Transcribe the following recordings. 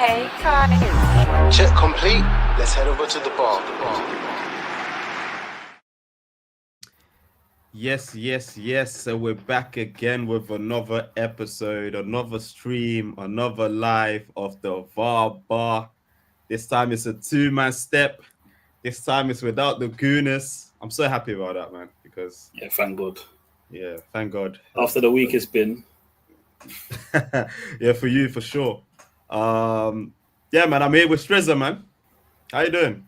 Hey guys. Check complete. Let's head over to the bar. Yes. So we're back again with another episode, another stream, another live of the Varbar. This time it's a two-man step. This time it's without the gooners. I'm so happy about that, man, because thank God. Yeah, thank God. After the week it's been. Yeah, for you, for sure. Yeah, man, I'm here with Strizza, man. How you doing?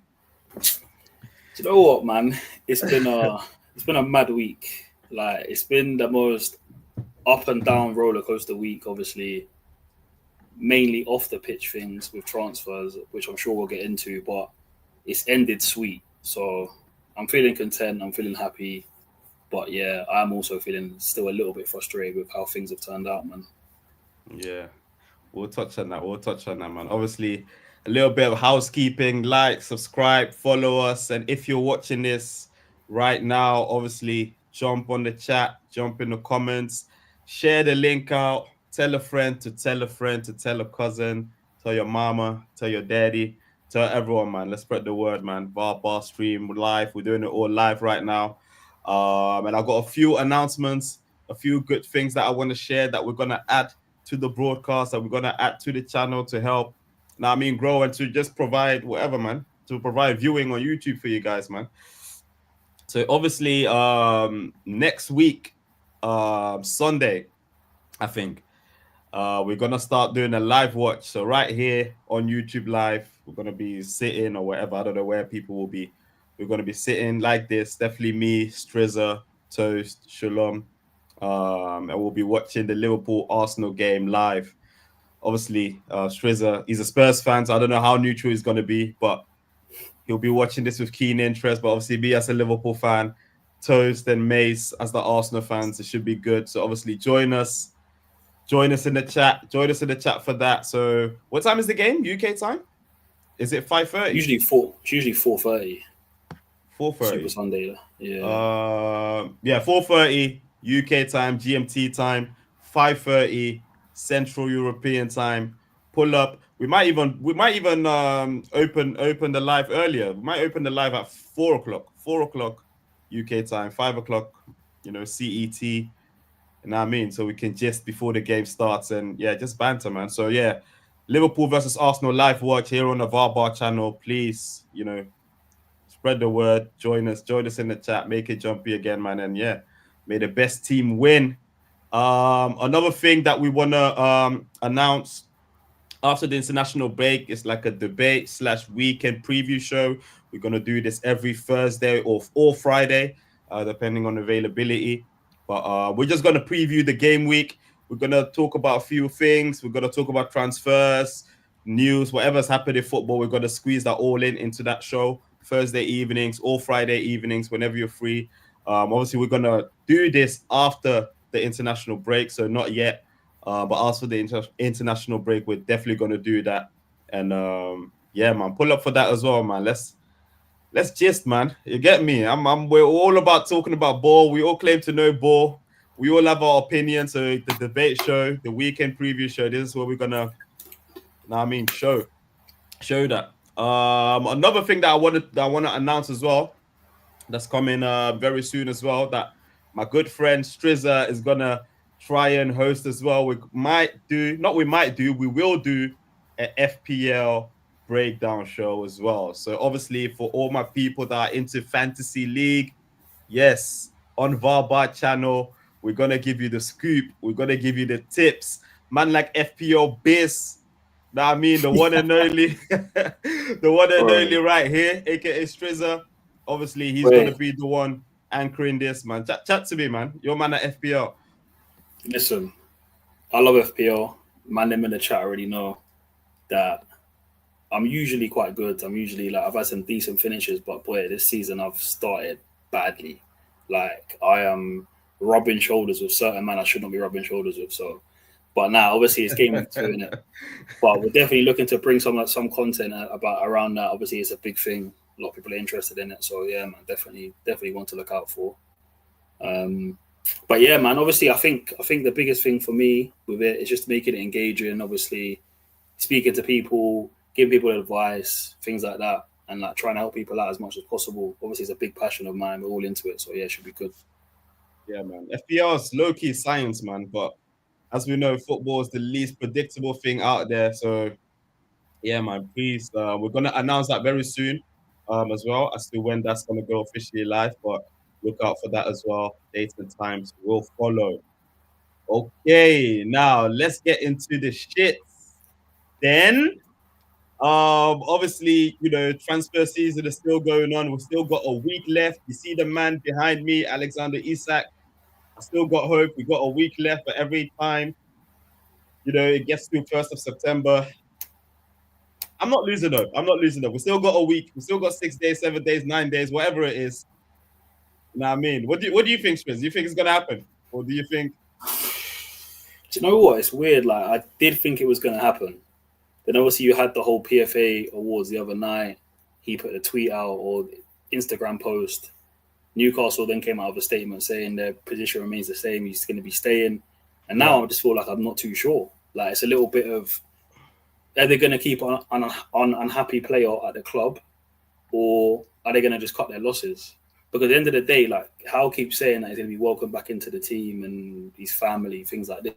You know what, man? It's been a mad week. Like, it's been the most up and down roller coaster week, obviously, mainly off the pitch things with transfers, which I'm sure we'll get into, but it's ended sweet. So I'm feeling content, I'm feeling happy, but yeah, I'm also feeling still a little bit frustrated with how things have turned out, man. Yeah, we'll touch on that, man. Obviously, a little bit of housekeeping: like, subscribe, follow us, and if you're watching this right now, obviously jump on the chat, jump in the comments, share the link out, tell a friend to tell a friend to tell a cousin, tell your mama, tell your daddy, tell everyone, man. Let's spread the word, man. Varbar stream live. We're doing it all live right now. And I've got a few announcements, a few good things that I want to share that we're gonna add to the broadcast, that we're gonna add to the channel to help, grow and to just provide whatever, man, to provide viewing on YouTube for you guys, man. So obviously, next week, Sunday, I think, we're gonna start doing a live watch. So right here on YouTube Live, we're gonna be sitting or whatever. I don't know where people will be. We're gonna be sitting like this. Definitely me, Strizza, Toast, Shalom. And we'll be watching the Liverpool-Arsenal game live. Obviously, Strizza, he's a Spurs fan, so I don't know how neutral he's going to be, but he'll be watching this with keen interest. But obviously, me as a Liverpool fan, Toast and Mace as the Arsenal fans, it should be good. So obviously, join us in the chat. Join us in the chat for that. So what time is the game? UK time? Is it 5:30? Usually 4:30. 4:30. Super Sunday, yeah. 4:30 UK time, GMT time, 5:30 Central European time. Pull up. We might even open the live earlier. We might open the live at 4:00. 4:00 UK time, 5:00, CET. You know what I mean? So we can just before the game starts and just banter, man. So Liverpool versus Arsenal live watch here on the Varbar channel. Please, spread the word. Join us in the chat. Make it jumpy again, man. And may the best team win. Another thing that we want to announce after the international break is like a debate/weekend preview show. We're going to do this every Thursday or Friday, depending on availability. But we're just going to preview the game week. We're going to talk about a few things. We're going to talk about transfers, news, whatever's happened in football. We're going to squeeze that all into that show. Thursday evenings or Friday evenings, whenever you're free. Obviously, we're going to do this after the international break, so not yet. But after the international break, we're definitely going to do that. And man, pull up for that as well, man. Let's gist, man. You get me? We're all about talking about ball. We all claim to know ball. We all have our opinion. So the debate show, the weekend preview show, this is what we're gonna, show that. Another thing that I want to announce as well, that's coming very soon as well, that my good friend Strizza is gonna try and host as well. We will do an FPL breakdown show as well. So obviously for all my people that are into fantasy league, yes, on Varbar channel, we're gonna give you the scoop. We're gonna give you the tips. Man like FPL Biz. The one and only, only right here, aka Strizza. Obviously, he's gonna be the one anchoring this, man. Chat to me, man. Your man at FPL. Listen, I love FPL. My name in the chat already know that I'm usually quite good. I've had some decent finishes, but boy, this season I've started badly. Like, I am rubbing shoulders with certain men I should not be rubbing shoulders with. So. But now, obviously, it's game week 2, isn't it? But we're definitely looking to bring some content around that. Obviously, it's a big thing. A lot of people are interested in it. So, yeah, man, definitely want to look out for. But, yeah, man, obviously, I think the biggest thing for me with it is just making it engaging. Obviously, speaking to people, giving people advice, things like that, and like trying to help people out as much as possible. Obviously, it's a big passion of mine. We're all into it, so yeah, it should be good. Yeah, man. FPL's low key science, man. But as we know, football is the least predictable thing out there. So yeah, man. Please, we're gonna announce that very soon, as well as to when that's gonna go officially live. But look out for that as well. Dates and times will follow. Okay, now let's get into the shits. Then, obviously, transfer season is still going on. We've still got a week left. You see the man behind me, Alexander Isak. I still got hope. We got a week left, but every time, it gets to 1st of September, I'm not losing hope. We still got a week. We still got 6 days, 7 days, 9 days, whatever it is. You know what I mean? What do you think, Spurs? Do you think it's gonna happen, or do you think? Do you know what? It's weird. Like, I did think it was going to happen. Then obviously you had the whole PFA awards the other night. He put a tweet out or Instagram post. Newcastle then came out with a statement saying their position remains the same. He's going to be staying. And now I just feel like I'm not too sure. Like, it's a little bit of, are they going to keep on unhappy player at the club, or are they going to just cut their losses? Because at the end of the day, like, Hal keeps saying that he's going to be welcomed back into the team and his family, things like this.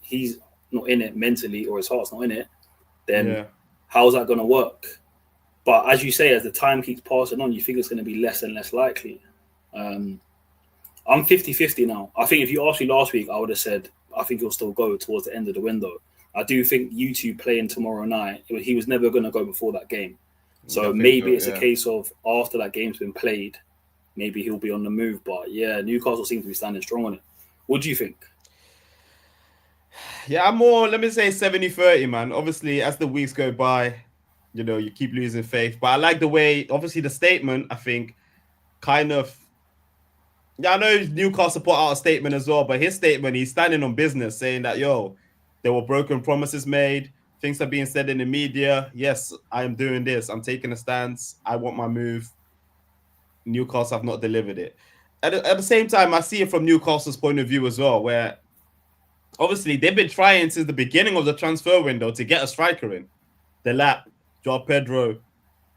He's not in it mentally, or his heart's not in it, then how's that going to work? But as you say, as the time keeps passing on, you think it's going to be less and less likely. I'm 50-50 now. I think if you asked me last week, I would have said I think he'll still go towards the end of the window. I do think you two playing tomorrow night, he was never going to go before that game. So maybe it's a case of after that game's been played, maybe he'll be on the move. But yeah, Newcastle seems to be standing strong on it. What do you think? Yeah, I'm more, let me say 70-30, man. Obviously, as the weeks go by, you keep losing faith. But I like the way, obviously, the statement, I think, kind of, I know Newcastle put out a statement as well, but his statement, he's standing on business, saying that, there were broken promises made, things are being said in the media. Yes, I am doing this. I'm taking a stance. I want my move. Newcastle have not delivered it. At the same time, I see it from Newcastle's point of view as well, where obviously they've been trying since the beginning of the transfer window to get a striker in. Delap, Joao Pedro,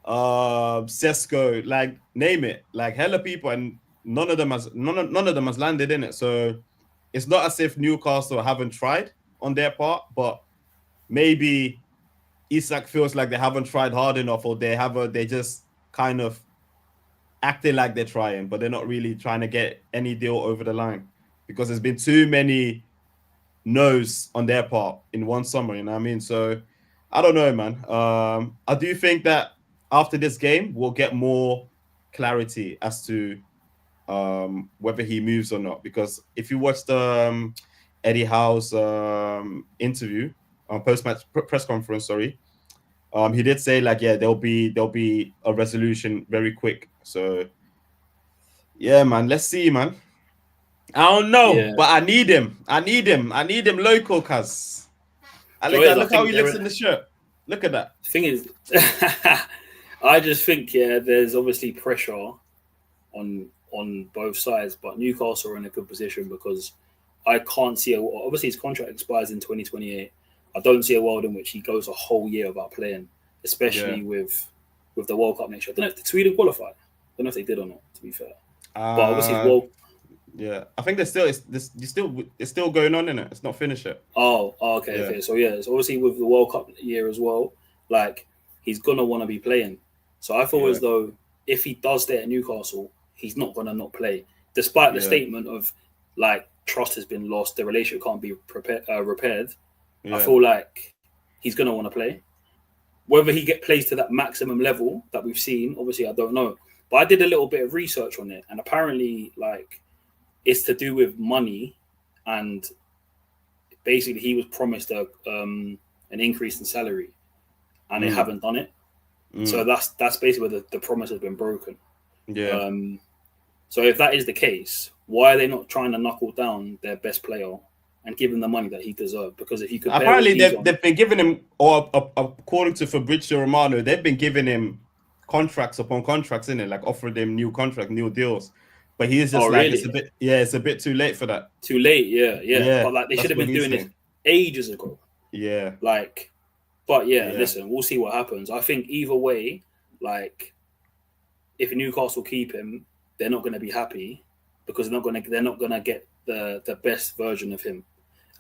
Sesko, like name it, like hella people, and none of them has landed in it. So it's not as if Newcastle haven't tried on their part, but maybe Isak feels like they haven't tried hard enough, or they just kind of acting like they're trying, but they're not really trying to get any deal over the line because there's been too many no's on their part in one summer, you know what I mean? So I don't know, man. I do think that after this game, we'll get more clarity as to whether he moves or not. Because if you watched Eddie Howe's interview, post-match press conference, sorry, he did say like, yeah, there'll be a resolution very quick. So yeah, man, let's see, man. I don't know, but I need him. I need him local, cuz. Look how he looks in the shirt. Look at that. Thing is, I just think, there's obviously pressure on both sides, but Newcastle are in a good position because I can't see obviously his contract expires in 2028. I don't see a world in which he goes a whole year without playing, especially with the World Cup next year. I don't know if did Sweden qualify. I don't know if they did or not, to be fair. But obviously, I think it's still going on in it. It's not finished yet. Okay. So it's obviously with the World Cup year as well. Like, he's gonna want to be playing. So I feel as though if he does stay at Newcastle, he's not gonna not play, despite the statement of like trust has been lost, the relationship can't be repaired. I feel like he's gonna want to play. Whether he plays to that maximum level that we've seen, obviously I don't know. But I did a little bit of research on it, and apparently, like, it's to do with money, and basically he was promised an increase in salary, and they haven't done it. So that's basically where the promise has been broken. Yeah. So if that is the case, why are they not trying to knuckle down their best player and give him the money that he deserved? Because if you could, apparently they've been giving him, or according to Fabrizio Romano, they've been giving him contracts upon contracts, in it, like offering him new deals. But he's just really? It's a bit too late for that. Too late, yeah. But like they should have been doing it ages ago. Yeah. Like, But yeah, listen, we'll see what happens. I think either way, like if Newcastle keep him, they're not going to be happy because they're not going to get the best version of him.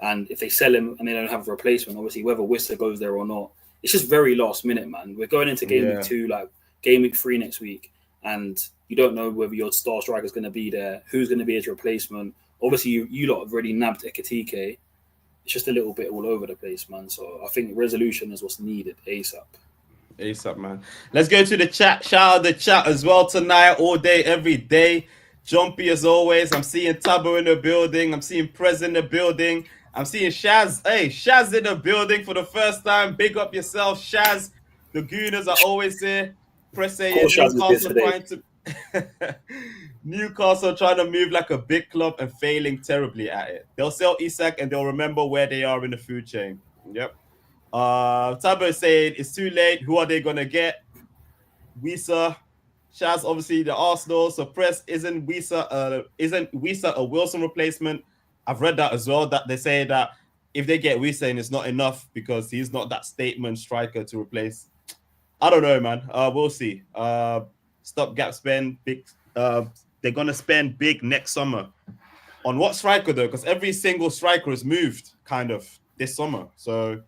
And if they sell him and they don't have a replacement, obviously whether Wissa goes there or not, it's just very last minute, man. We're going into game week 2, like game week 3 next week, and you don't know whether your star striker is going to be there, who's going to be his replacement. Obviously, you lot have already nabbed Ekitike. It's just a little bit all over the place, man. So I think resolution is what's needed ASAP. ASAP, man. Let's go to the chat. Shout out the chat as well tonight, all day, every day. Jumpy as always. I'm seeing Tabo in the building. I'm seeing Prez in the building. I'm seeing Shaz. Hey, Shaz in the building for the first time. Big up yourself, Shaz. The Gooners are always here. Press saying Newcastle trying to Newcastle trying to move like a big club and failing terribly at it. They'll sell Isak and they'll remember where they are in the food chain. Yep. Tabo is saying it's too late. Who are they gonna get? Wissa. Shaz, obviously the Arsenal. So Press isn't Wissa a Wilson replacement? I've read that as well. That they say that if they get Wissa in, it's not enough because he's not that statement striker to replace. I don't know, man. We'll see. Stopgap spend big. They're gonna spend big next summer. On what striker though? Because every single striker has moved kind of this summer. So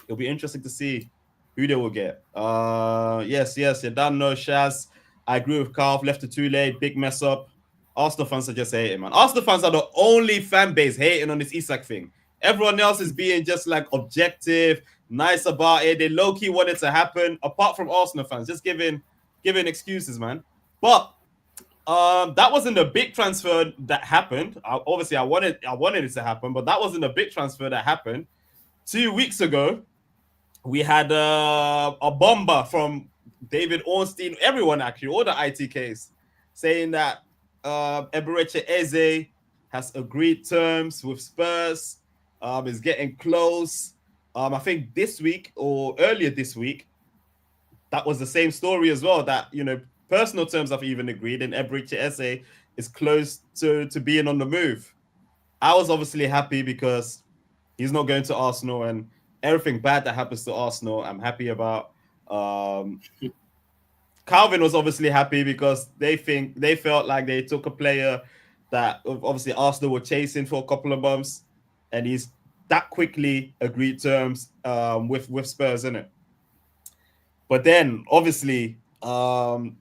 it'll be interesting to see who they will get. Yes, you don't know, Shaz. I agree with Carl. Left it too late. Big mess up. Arsenal fans are just hating, man. Arsenal fans are the only fan base hating on this Isak thing. Everyone else is being just like objective, nice about it. They low-key want it to happen. Apart from Arsenal fans, just giving excuses, man. But that wasn't a big transfer that happened. Obviously, I wanted it to happen, but that wasn't a big transfer that happened. 2 weeks ago, we had a bomber from David Ornstein, everyone actually, all the ITKs, saying that Eberechi Eze has agreed terms with Spurs, is getting close. I think this week or earlier this week, that was the same story as well, that, you know, personal terms have even agreed and Eberechi Eze is close to being on the move. I was obviously happy because he's not going to Arsenal and everything bad that happens to Arsenal, I'm happy about. Calvin was obviously happy because they felt like they took a player that obviously Arsenal were chasing for a couple of months, and he's that quickly agreed terms with Spurs, isn't it? But then obviously the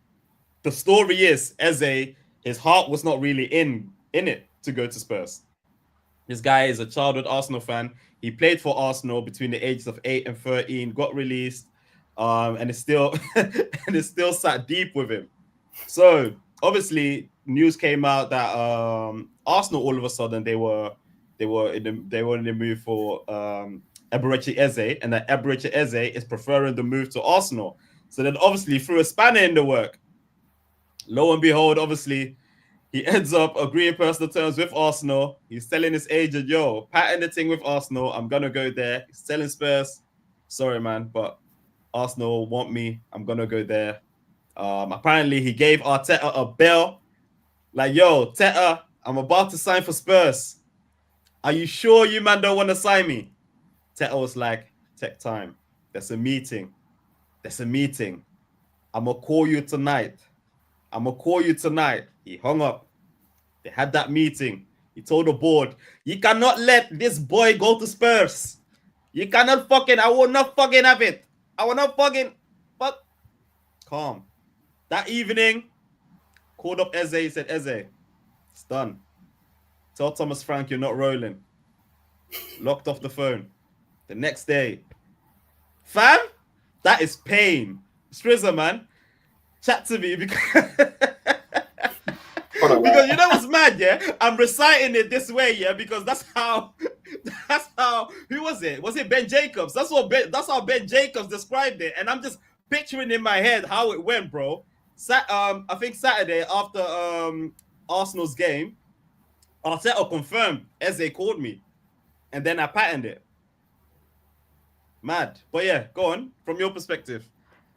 story is Eze, his heart was not really in it to go to Spurs. This guy is a childhood Arsenal fan. He played for Arsenal between the ages of 8 and 13, got released, and it's still sat deep with him. So obviously, news came out that Arsenal all of a sudden they were in the move for Eberechi Eze, and that Eberechi Eze is preferring the move to Arsenal. So then obviously threw a spanner in the work. Lo and behold, obviously, he ends up agreeing personal terms with Arsenal. He's telling his agent, yo, patent the thing with Arsenal. I'm going to go there. He's telling Spurs, sorry, man, but Arsenal want me. I'm going to go there. Apparently, he gave Arteta a bell. Like, yo, Teta, I'm about to sign for Spurs. Are you sure you, man, don't want to sign me? Teta was like, take time. There's a meeting. I'm going to call you tonight. He hung up. They had that meeting. He told the board, you cannot let this boy go to Spurs. You cannot I will not fucking have it. I will not fucking, but calm. That evening, called up Eze. He said, Eze, it's done. Tell Thomas Frank you're not rolling. Locked off the phone. The next day, fam, that is pain. Strizza, man, chat to me because because you know what's mad, yeah? I'm reciting it this way, yeah, because that's how who was it? Was it Ben Jacobs? That's how Ben Jacobs described it. And I'm just picturing in my head how it went, bro. I think Saturday after Arsenal's game, Arteta confirmed Eze called me. And then I patented it. Mad. But yeah, go on. From your perspective,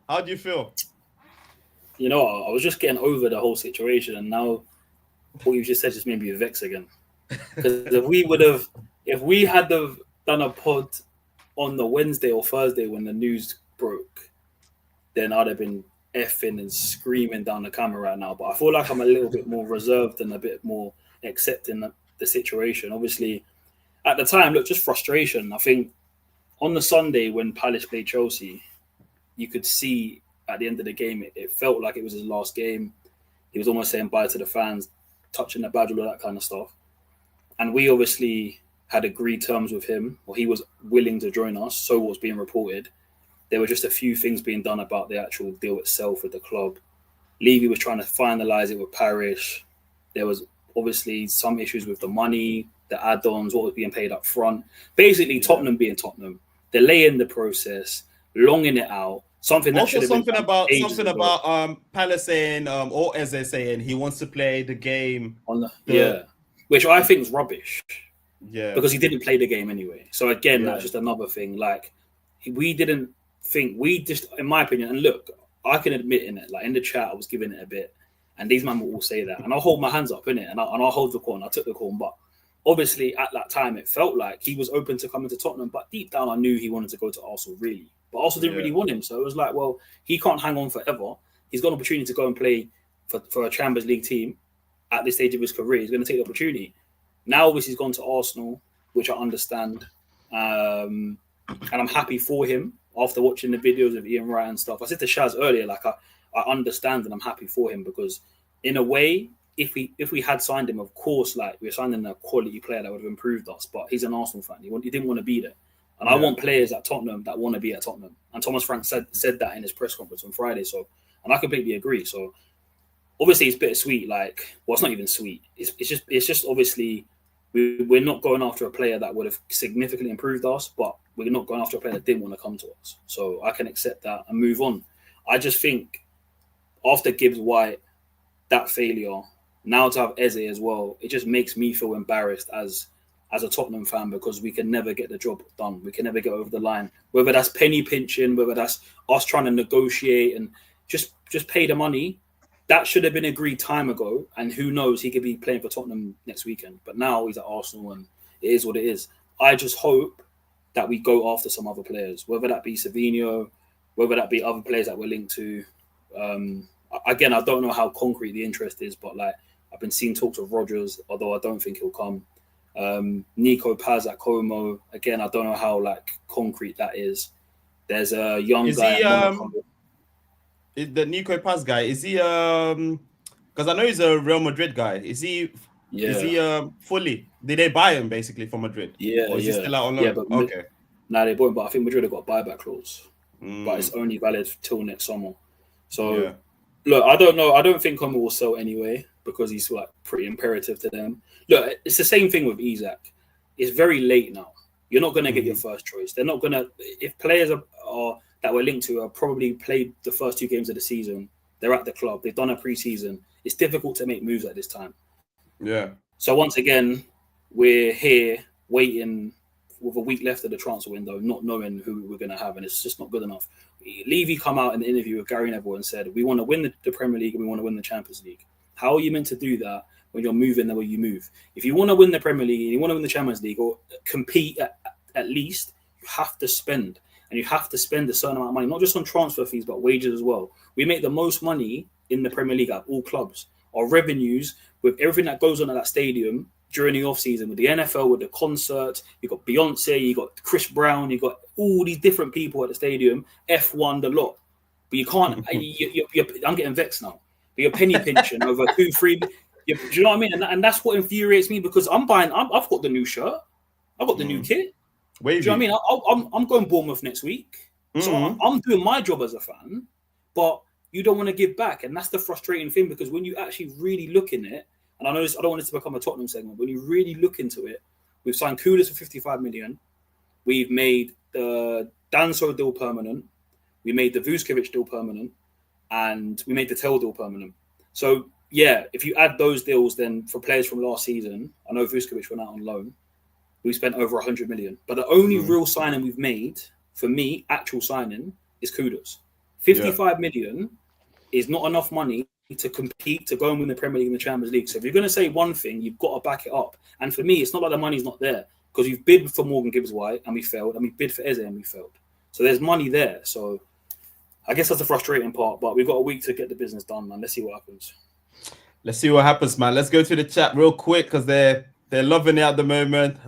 how do you feel? You know, I was just getting over the whole situation, and now what you just said just made me vex again. Because if we had done a pod on the Wednesday or Thursday when the news broke, then I'd have been effing and screaming down the camera right now. But I feel like I'm a little bit more reserved and a bit more accepting the situation. Obviously, at the time, look, just frustration. I think on the Sunday when Palace played Chelsea, you could see at the end of the game, it felt like it was his last game. He was almost saying bye to the fans, touching the badge, all that kind of stuff. And we obviously had agreed terms with him, or he was willing to join us, so what's being reported. There were just a few things being done about the actual deal itself with the club. Levy was trying to finalise it with Parish. There was obviously some issues with the money, the add-ons, what was being paid up front. Basically, Tottenham being Tottenham, delaying the process, longing it out. Something that also should have been something about Palace saying or Eze saying he wants to play the game which I think is rubbish. Yeah, because he didn't play the game anyway. So again, that's just another thing. Like we didn't think, we just, in my opinion, and look, I can admit in it, like in the chat, I was giving it a bit, and these men will all say that, and I'll hold my hands up in it, and I'll hold the call, and I took the call, but obviously at that time it felt like he was open to coming to Tottenham, but deep down I knew he wanted to go to Arsenal really, but Arsenal didn't really want him, so it was like, well, he can't hang on forever. He's got an opportunity to go and play for a Champions League team at this stage of his career. He's going to take the opportunity. Now obviously he's gone to Arsenal, which I understand, and I'm happy for him after watching the videos of Ian Wright and stuff. I said to Shaz earlier, like I understand and I'm happy for him, because in a way, if we had signed him, of course, like we're signing a quality player that would have improved us, but he's an Arsenal fan. He didn't want to be there. And I want players at Tottenham that want to be at Tottenham. And Thomas Frank said that in his press conference on Friday. So, and I completely agree. So obviously it's bittersweet. Like, well, it's not even sweet. It's just obviously we're not going after a player that would have significantly improved us, but we're not going after a player that didn't want to come to us. So I can accept that and move on. I just think after Gibbs White, that failure, now to have Eze as well, it just makes me feel embarrassed as a Tottenham fan, because we can never get the job done. We can never get over the line. Whether that's penny pinching, whether that's us trying to negotiate and just pay the money, that should have been agreed time ago. And who knows, he could be playing for Tottenham next weekend. But now he's at Arsenal and it is what it is. I just hope that we go after some other players, whether that be Savinho, whether that be other players that we're linked to. Again, I don't know how concrete the interest is, but like I've been seeing talks of Rodgers, although I don't think he'll come. Nico Paz at Como, again, I don't know how like concrete that is. There's a young guy. The Nico Paz guy, is he because I know he's a Real Madrid guy. Is he fully, did they buy him basically from Madrid? Or is he still out on loan? Okay. Nah, they bought him, but I think Madrid have got a buyback clause. But it's only valid till next summer. So look, I don't know. I don't think Como will sell anyway, because he's like pretty imperative to them. Look, it's the same thing with Isak. It's very late now. You're not going to get your first choice. They're not going to, if players are that we're linked to are probably played the first 2 games of the season, they're at the club, they've done a pre-season, it's difficult to make moves at this time. Yeah. So once again, we're here waiting with a week left of the transfer window, not knowing who we're going to have, and it's just not good enough. Levy come out in the interview with Gary Neville and said, we want to win the Premier League and we want to win the Champions League. How are you meant to do that when you're moving the way you move? If you want to win the Premier League and you want to win the Champions League or compete at least, you have to spend. And you have to spend a certain amount of money, not just on transfer fees, but wages as well. We make the most money in the Premier League at all clubs. Our revenues, with everything that goes on at that stadium during the off-season, with the NFL, with the concert, you've got Beyonce, you've got Chris Brown, you've got all these different people at the stadium, F1, the lot. But you can't, I'm getting vexed now. But you're penny pinching over 2, 3. Do you know what I mean? And that's what infuriates me, because I've got the new shirt. I've got the new kit. Do you know what I mean? I'm going Bournemouth next week. So I'm doing my job as a fan, but you don't want to give back. And that's the frustrating thing, because when you actually really look in it, and I know I don't want it to become a Tottenham segment, when you really look into it, we've signed Kudus for 55 million. We've made the Danso deal permanent. We made the Vuskovic deal permanent. And we made the Tell deal permanent. So, yeah, if you add those deals, then for players from last season, I know Vuskovic went out on loan. We spent over 100 million. But the only real signing we've made, for me, actual signing, is Kudus. 55 million is not enough money to compete, to go and win the Premier League and the Champions League. So if you're going to say one thing, you've got to back it up. And for me, it's not like the money's not there. because we've bid for Morgan Gibbs-White and we failed, and we bid for Eze and we failed. So there's money there. So I guess that's the frustrating part, but we've got a week to get the business done, man. Let's see what happens. Let's see what happens, man. Let's go to the chat real quick because they're loving it at the moment.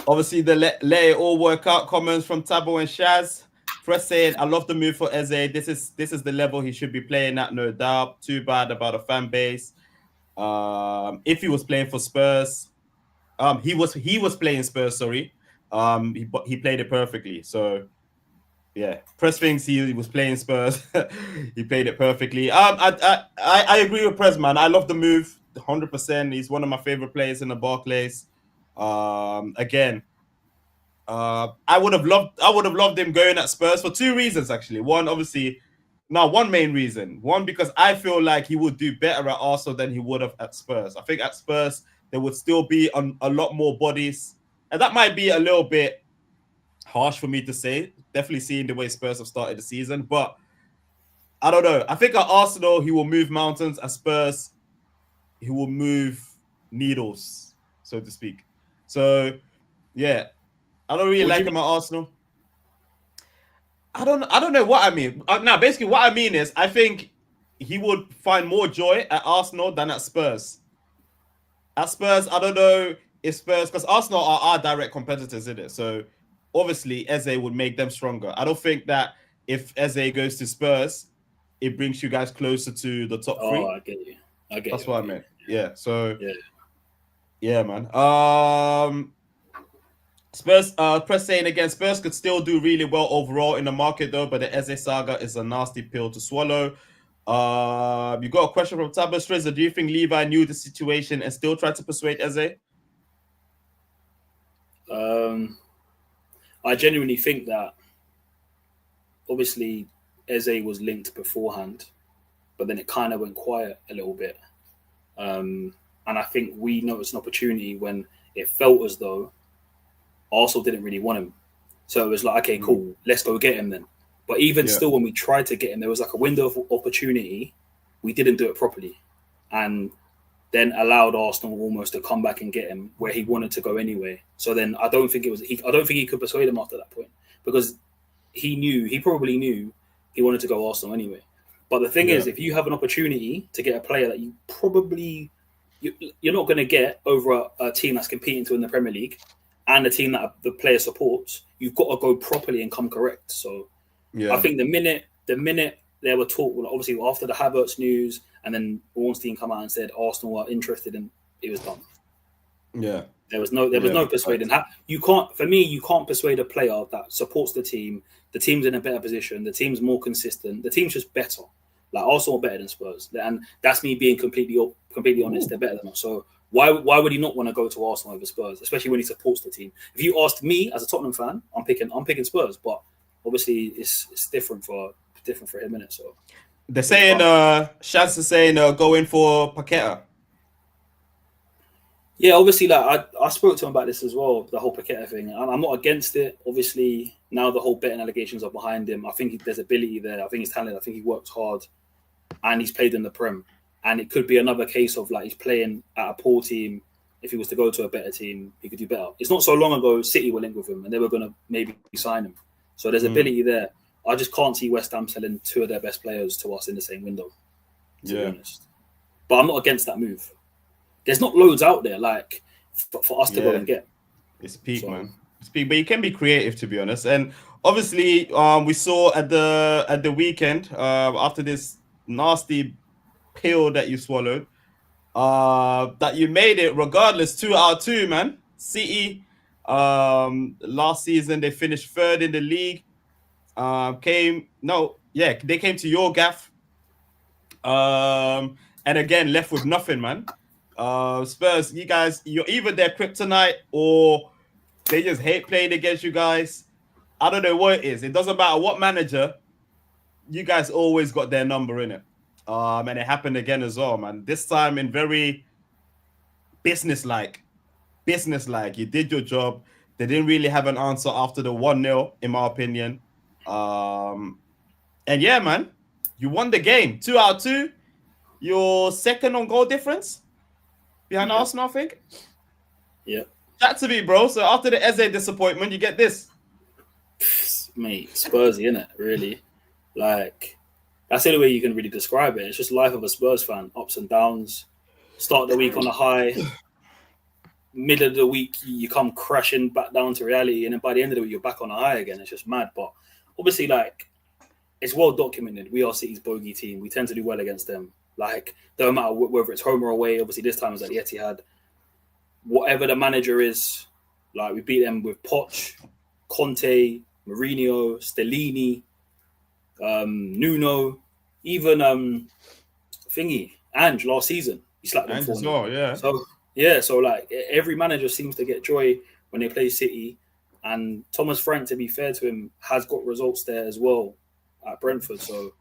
Obviously, the let it all work out comments from Tabo and Shaz. Press saying, I love the move for Eze. This is the level he should be playing at, no doubt. Too bad about a fan base. If he was playing for Spurs, he was playing Spurs, sorry. He played it perfectly. So yeah, Press thinks he was playing Spurs. He played it perfectly. I agree with Press, man. I love the move 100%. He's one of my favorite players in the Barclays. Again, I would have loved him going at Spurs for two reasons, actually. One main reason. One, because I feel like he would do better at Arsenal than he would have at Spurs. I think at Spurs there would still be a lot more bodies, and that might be a little bit harsh for me to say. Definitely seeing the way Spurs have started the season, but I don't know. I think at Arsenal he will move mountains. At Spurs, he will move needles, so to speak. So yeah, I don't really like him at Arsenal. I don't know what I mean. Now, basically, what I mean is, I think he would find more joy at Arsenal than at Spurs. At Spurs, I don't know if Spurs, because Arsenal are our direct competitors in it. So obviously, Eze would make them stronger. I don't think that if Eze goes to Spurs, it brings you guys closer to the top three. Oh, I get you. That's what I meant. Yeah. So yeah, man. Spurs, Press saying again, Spurs could still do really well overall in the market though, but the Eze saga is a nasty pill to swallow. You got a question from Tabo Strizza. Do you think Levi knew the situation and still tried to persuade Eze? I genuinely think that obviously Eze was linked beforehand, but then it kind of went quiet a little bit. And I think we noticed an opportunity when it felt as though Arsenal didn't really want him. So it was like, okay, cool, let's go get him then. But even still, when we tried to get him, there was like a window of opportunity. We didn't do it properly. And then allowed Arsenal almost to come back and get him where he wanted to go anyway. So then I don't think he could persuade him after that point, because he probably knew he wanted to go Arsenal anyway. But the thing is, if you have an opportunity to get a player that you probably you're not going to get over a team that's competing to win the Premier League and a team that the player supports, you've got to go properly and come correct. So I think the minute there were talk, well, obviously after the Havertz news, and then Ornstein come out and said Arsenal are interested, and it was done. Yeah, there was no persuading. You can't persuade a player that supports the team. The team's in a better position. The team's more consistent. The team's just better. Like Arsenal are better than Spurs, and that's me being completely honest. They're better than us. So why would he not want to go to Arsenal over Spurs, especially when he supports the team? If you asked me as a Tottenham fan, I'm picking Spurs, but obviously it's different for him, innit? So they're saying Shaz is saying go in for Paqueta. Yeah, obviously, like I spoke to him about this as well, the whole Paqueta thing. I'm not against it. Obviously, now the whole betting allegations are behind him. I think there's ability there. I think he's talented. I think he works hard, and he's played in the Prem. And it could be another case of like he's playing at a poor team. If he was to go to a better team, he could do better. It's not so long ago City were linked with him, and they were going to maybe sign him. So there's ability there. I just can't see West Ham selling two of their best players to us in the same window, to be honest. But I'm not against that move. There's not loads out there like for us to go and get. It's peak, man. It's peak, but you can be creative, to be honest. And obviously, we saw at the weekend after this nasty pill that you swallowed, that you made it regardless. 2 out of 2, man. City, last season they finished third in the league. They came to your gaff, and again left with nothing, man. Spurs, you guys, you're either their kryptonite or they just hate playing against you guys. I don't know what it is. It doesn't matter what manager, you guys always got their number in it. And it happened again as well, man. This time in very businesslike. You did your job. They didn't really have an answer after the 1-0, in my opinion. And yeah, man, you won the game. 2 out of 2. You're second on goal difference behind Arsenal, I think. Yeah. Chat to me, bro. So after the Eze disappointment, you get this. Mate, Spursy, innit? Really? Like, that's the only way you can really describe it. It's just life of a Spurs fan, ups and downs. Start the week on a high, middle of the week you come crashing back down to reality, and then by the end of the week you're back on a high again. It's just mad. But obviously, like, it's well documented. We are City's bogey team. We tend to do well against them. Like, don't matter whether it's home or away. Obviously, this time it's at the Etihad. Whatever the manager is, like, we beat them with Poch, Conte, Mourinho, Stellini, Nuno, even Thingy, Ange last season. He slapped them for So like every manager seems to get joy when they play City, and Thomas Frank, to be fair to him, has got results there as well at Brentford. So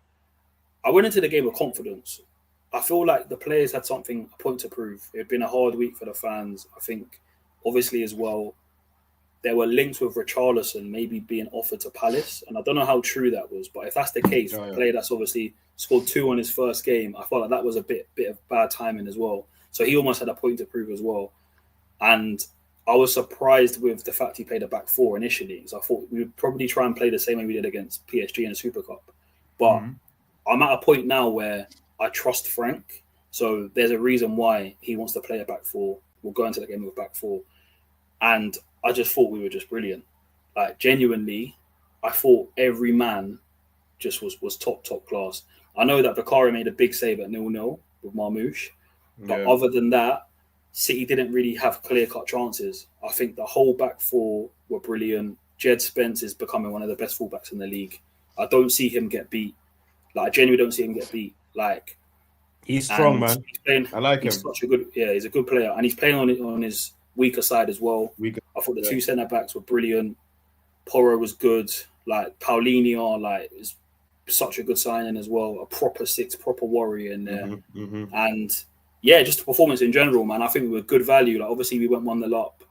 I went into the game with confidence. I feel like the players had something, a point to prove. It had been a hard week for the fans. I think, obviously, as well, there were links with Richarlison maybe being offered to Palace, and I don't know how true that was. But if that's the case, a player that's obviously scored 2 on his first game, I felt like that was a bit of bad timing as well. So he almost had a point to prove as well. And I was surprised with the fact he played a back four initially. So I thought we would probably try and play the same way we did against PSG in the Super Cup. But I'm at a point now where I trust Frank. So there's a reason why he wants to play a back four. We'll go into the game with back four. And I just thought we were just brilliant. Like, genuinely, I thought every man just was top class. I know that Bakari made a big save at 0-0 with Marmoush. But other than that, City didn't really have clear-cut chances. I think the whole back four were brilliant. Jed Spence is becoming one of the best fullbacks in the league. I don't see him get beat. Like, I genuinely don't see him get beat. Like, he's strong, man. I like him. He's such a good, he's a good player, and he's playing on his weaker side as well. I thought the two centre backs were brilliant. Porro was good. Like, Paulinho, like, is such a good signing as well. A proper six, proper warrior in there, and just the performance in general, man. I think we were good value. Like, obviously we went 1-0 up.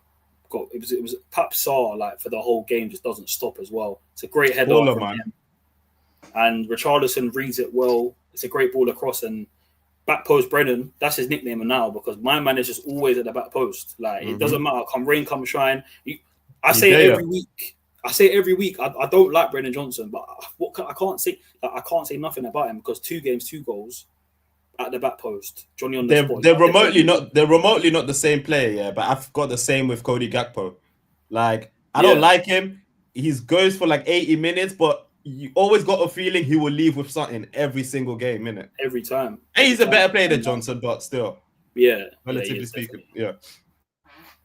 It was Pap Sarr, like, for the whole game, just doesn't stop as well. It's a great header from him. And Richarlison reads it well. It's a great ball across, and back post Brennan, that's his nickname now, because my man is just always at the back post. Like, it doesn't matter, come rain, come shine. I say it every week. I don't like Brennan Johnson, but I can't say nothing about him, because 2 games, 2 goals at the back post. Johnny on the spot. They're remotely not the same player, but I've got the same with Cody Gakpo. Like, I don't like him. He goes for like 80 minutes, but you always got a feeling he will leave with something every single game, innit? Every time. And he's a better player than Johnson, but still. Relatively speaking.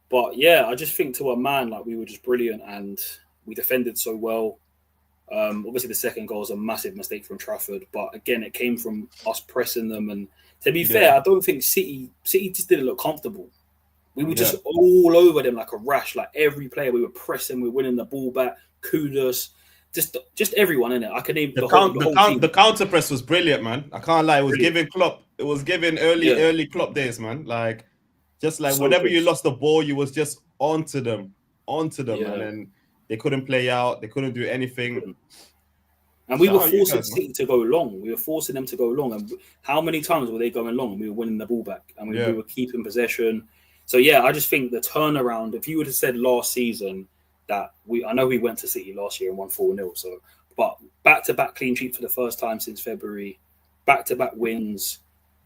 But I just think, to a man, like, we were just brilliant, and we defended so well. Obviously, the second goal was a massive mistake from Trafford, but again, it came from us pressing them. And to be fair, I don't think City just didn't look comfortable. We were just all over them like a rash. Like, every player we were pressing, we were winning the ball back. Kudus, just everyone in it. I can name the whole team. The counter press was brilliant, man. I can't lie. It was giving Klopp. It was giving early Klopp days, man. Like, just like, so whenever you lost the ball, you was just onto them, and then they couldn't play out. They couldn't do anything. And we were forcing City to go long. We were forcing them to go long. And how many times were they going long? And we were winning the ball back, and we were keeping possession. So I just think the turnaround. If you would have said last season that I know we went to City last year and won 4-0. So, but back-to-back clean sheet for the first time since February, back-to-back wins.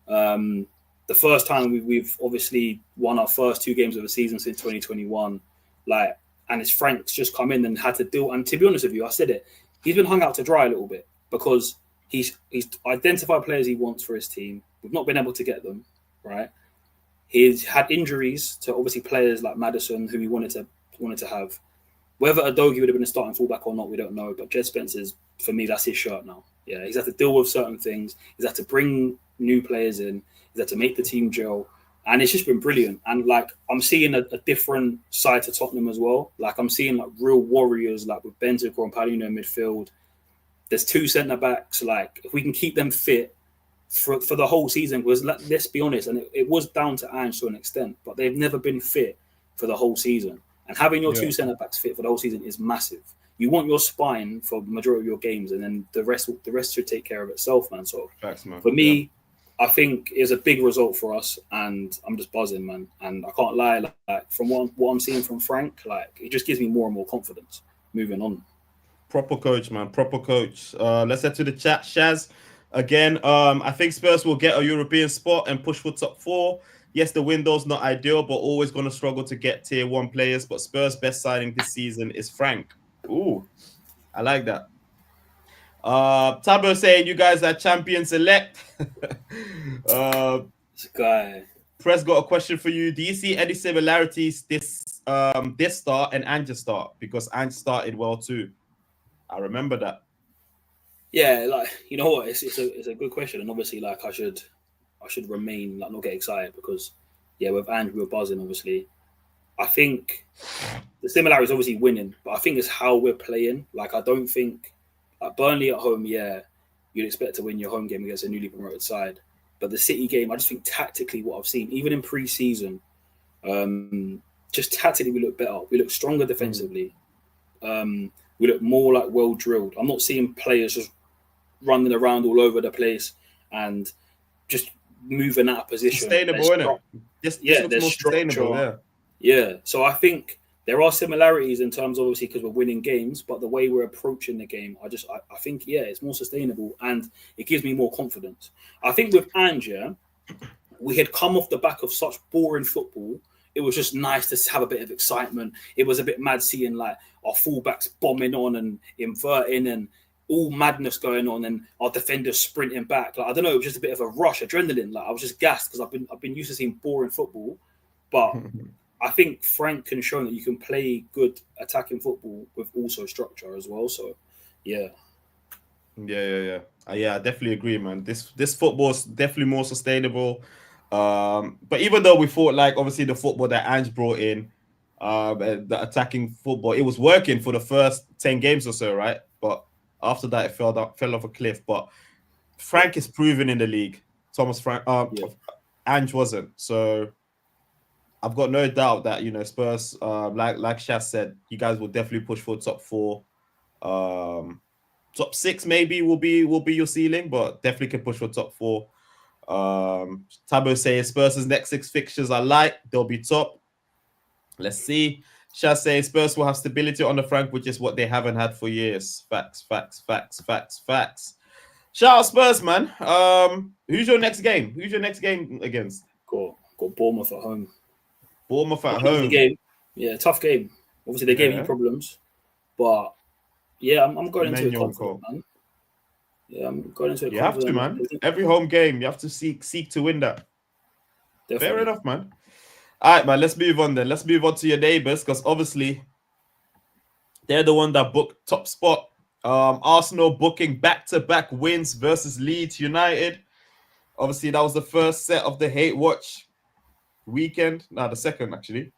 The first time we've obviously won our first 2 games of the season since 2021. Like, and it's Frank's just come in and had to deal. And to be honest with you, I said it, he's been hung out to dry a little bit, because he's identified players he wants for his team. We've not been able to get them, right? He's had injuries to obviously players like Maddison, who he wanted to have. Whether Udogie would have been a starting fullback or not, we don't know. But Jed Spencer's, for me, that's his shirt now. Yeah, he's had to deal with certain things. He's had to bring new players in. He's had to make the team gel. And it's just been brilliant. And, like, I'm seeing a different side to Tottenham as well. Like, I'm seeing, like, real warriors, like, with Bentancur and Paulinho in midfield. There's 2 centre-backs. Like, if we can keep them fit for the whole season, because let's be honest, and it was down to Ange to an extent, but they've never been fit for the whole season. And having your 2 centre-backs fit for the whole season is massive. You want your spine for the majority of your games, and then the rest should take care of itself, man. So, facts, man. For me, I think it's a big result for us, and I'm just buzzing, man. And I can't lie, like from what I'm seeing from Frank, like it just gives me more and more confidence moving on. Proper coach, man. Proper coach. Let's head to the chat. Shaz, again, I think Spurs will get a European spot and push for top 4. Yes, the window's not ideal, but always going to struggle to get tier 1 players. But Spurs' best signing this season is Frank. Ooh, I like that. Tabo saying you guys are champions elect. This guy. Press got a question for you. Do you see any similarities this start and Ange start? Because Ange started well too. I remember that. Yeah, like you know what, it's a good question, and obviously like I should remain like not get excited because yeah, with Ange we were buzzing. Obviously, I think the similarity is obviously winning, but I think it's how we're playing. Like I don't think like Burnley at home, yeah, you'd expect to win your home game against a newly promoted side, but the City game, I just think tactically what I've seen, even in pre-season, just tactically we look better. We look stronger defensively. We look more like well drilled. I'm not seeing players just running around all over the place and just moving out of position. Sustainable, isn't it? This looks more sustainable, yeah. So I think there are similarities in terms of obviously because we're winning games, but the way we're approaching the game, I think, yeah, it's more sustainable and it gives me more confidence. I think with Ange, we had come off the back of such boring football. It was just nice to have a bit of excitement. It was a bit mad seeing like our fullbacks bombing on and inverting and all madness going on, and our defenders sprinting back. Like I don't know, it was just a bit of a rush, adrenaline. Like I was just gassed because I've been used to seeing boring football, but I think Frank can show that you can play good attacking football with also structure as well. So, yeah. Yeah, I definitely agree, man. This football is definitely more sustainable. But even though we thought like obviously the football that Ange brought in, the attacking football, it was working for the first 10 games or so, right? But after that, it fell off a cliff. But Frank is proven in the league. Ange wasn't. So I've got no doubt that Spurs, like Shaz said, you guys will definitely push for top 4. Top 6 maybe will be your ceiling, but definitely can push for top 4. Tabo says Spurs' next 6 fixtures are light. They'll be top. Let's see. Shaz says Spurs will have stability on the Frank, which is what they haven't had for years. Facts. Shout out Spurs, man. Who's your next game? Who's your next game against? Got Bournemouth at home. Bournemouth at home. Game. Yeah, tough game. Obviously, they gave you problems, but yeah, I'm going into it confident, man. Yeah, I'm going into it. You have to, man. Every home game, you have to seek to win that. Definitely. Fair enough, man. All right, man. Let's move on then. Let's move on to your neighbours because obviously they're the one that booked top spot. Arsenal booking back-to-back wins versus Leeds United. Obviously, that was the first set of the Hate Watch weekend. No, the second actually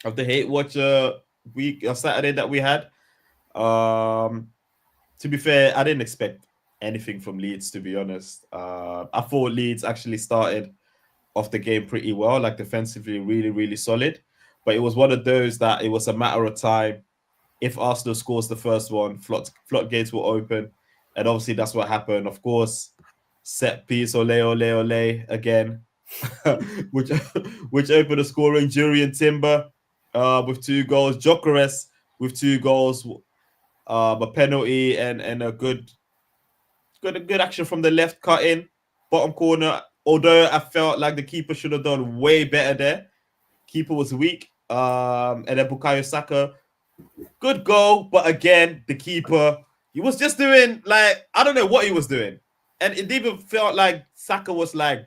of the Hate Watch week Saturday that we had. To be fair, I didn't expect anything from Leeds, to be honest. I thought Leeds actually started off the game pretty well, like defensively really, really solid. But it was one of those that it was a matter of time. If Arsenal scores the first one, floodgates will open. And obviously that's what happened. Of course, set piece, ole again, which opened the scoring. Gyokeres and Timber with 2 goals. Gyokeres with 2 goals. A penalty and a good action from the left, cut in bottom corner. Although I felt like the keeper should have done way better there. Keeper was weak. And then Bukayo Saka, good goal, but again the keeper, he was just doing like I don't know what he was doing, and it even felt like Saka was like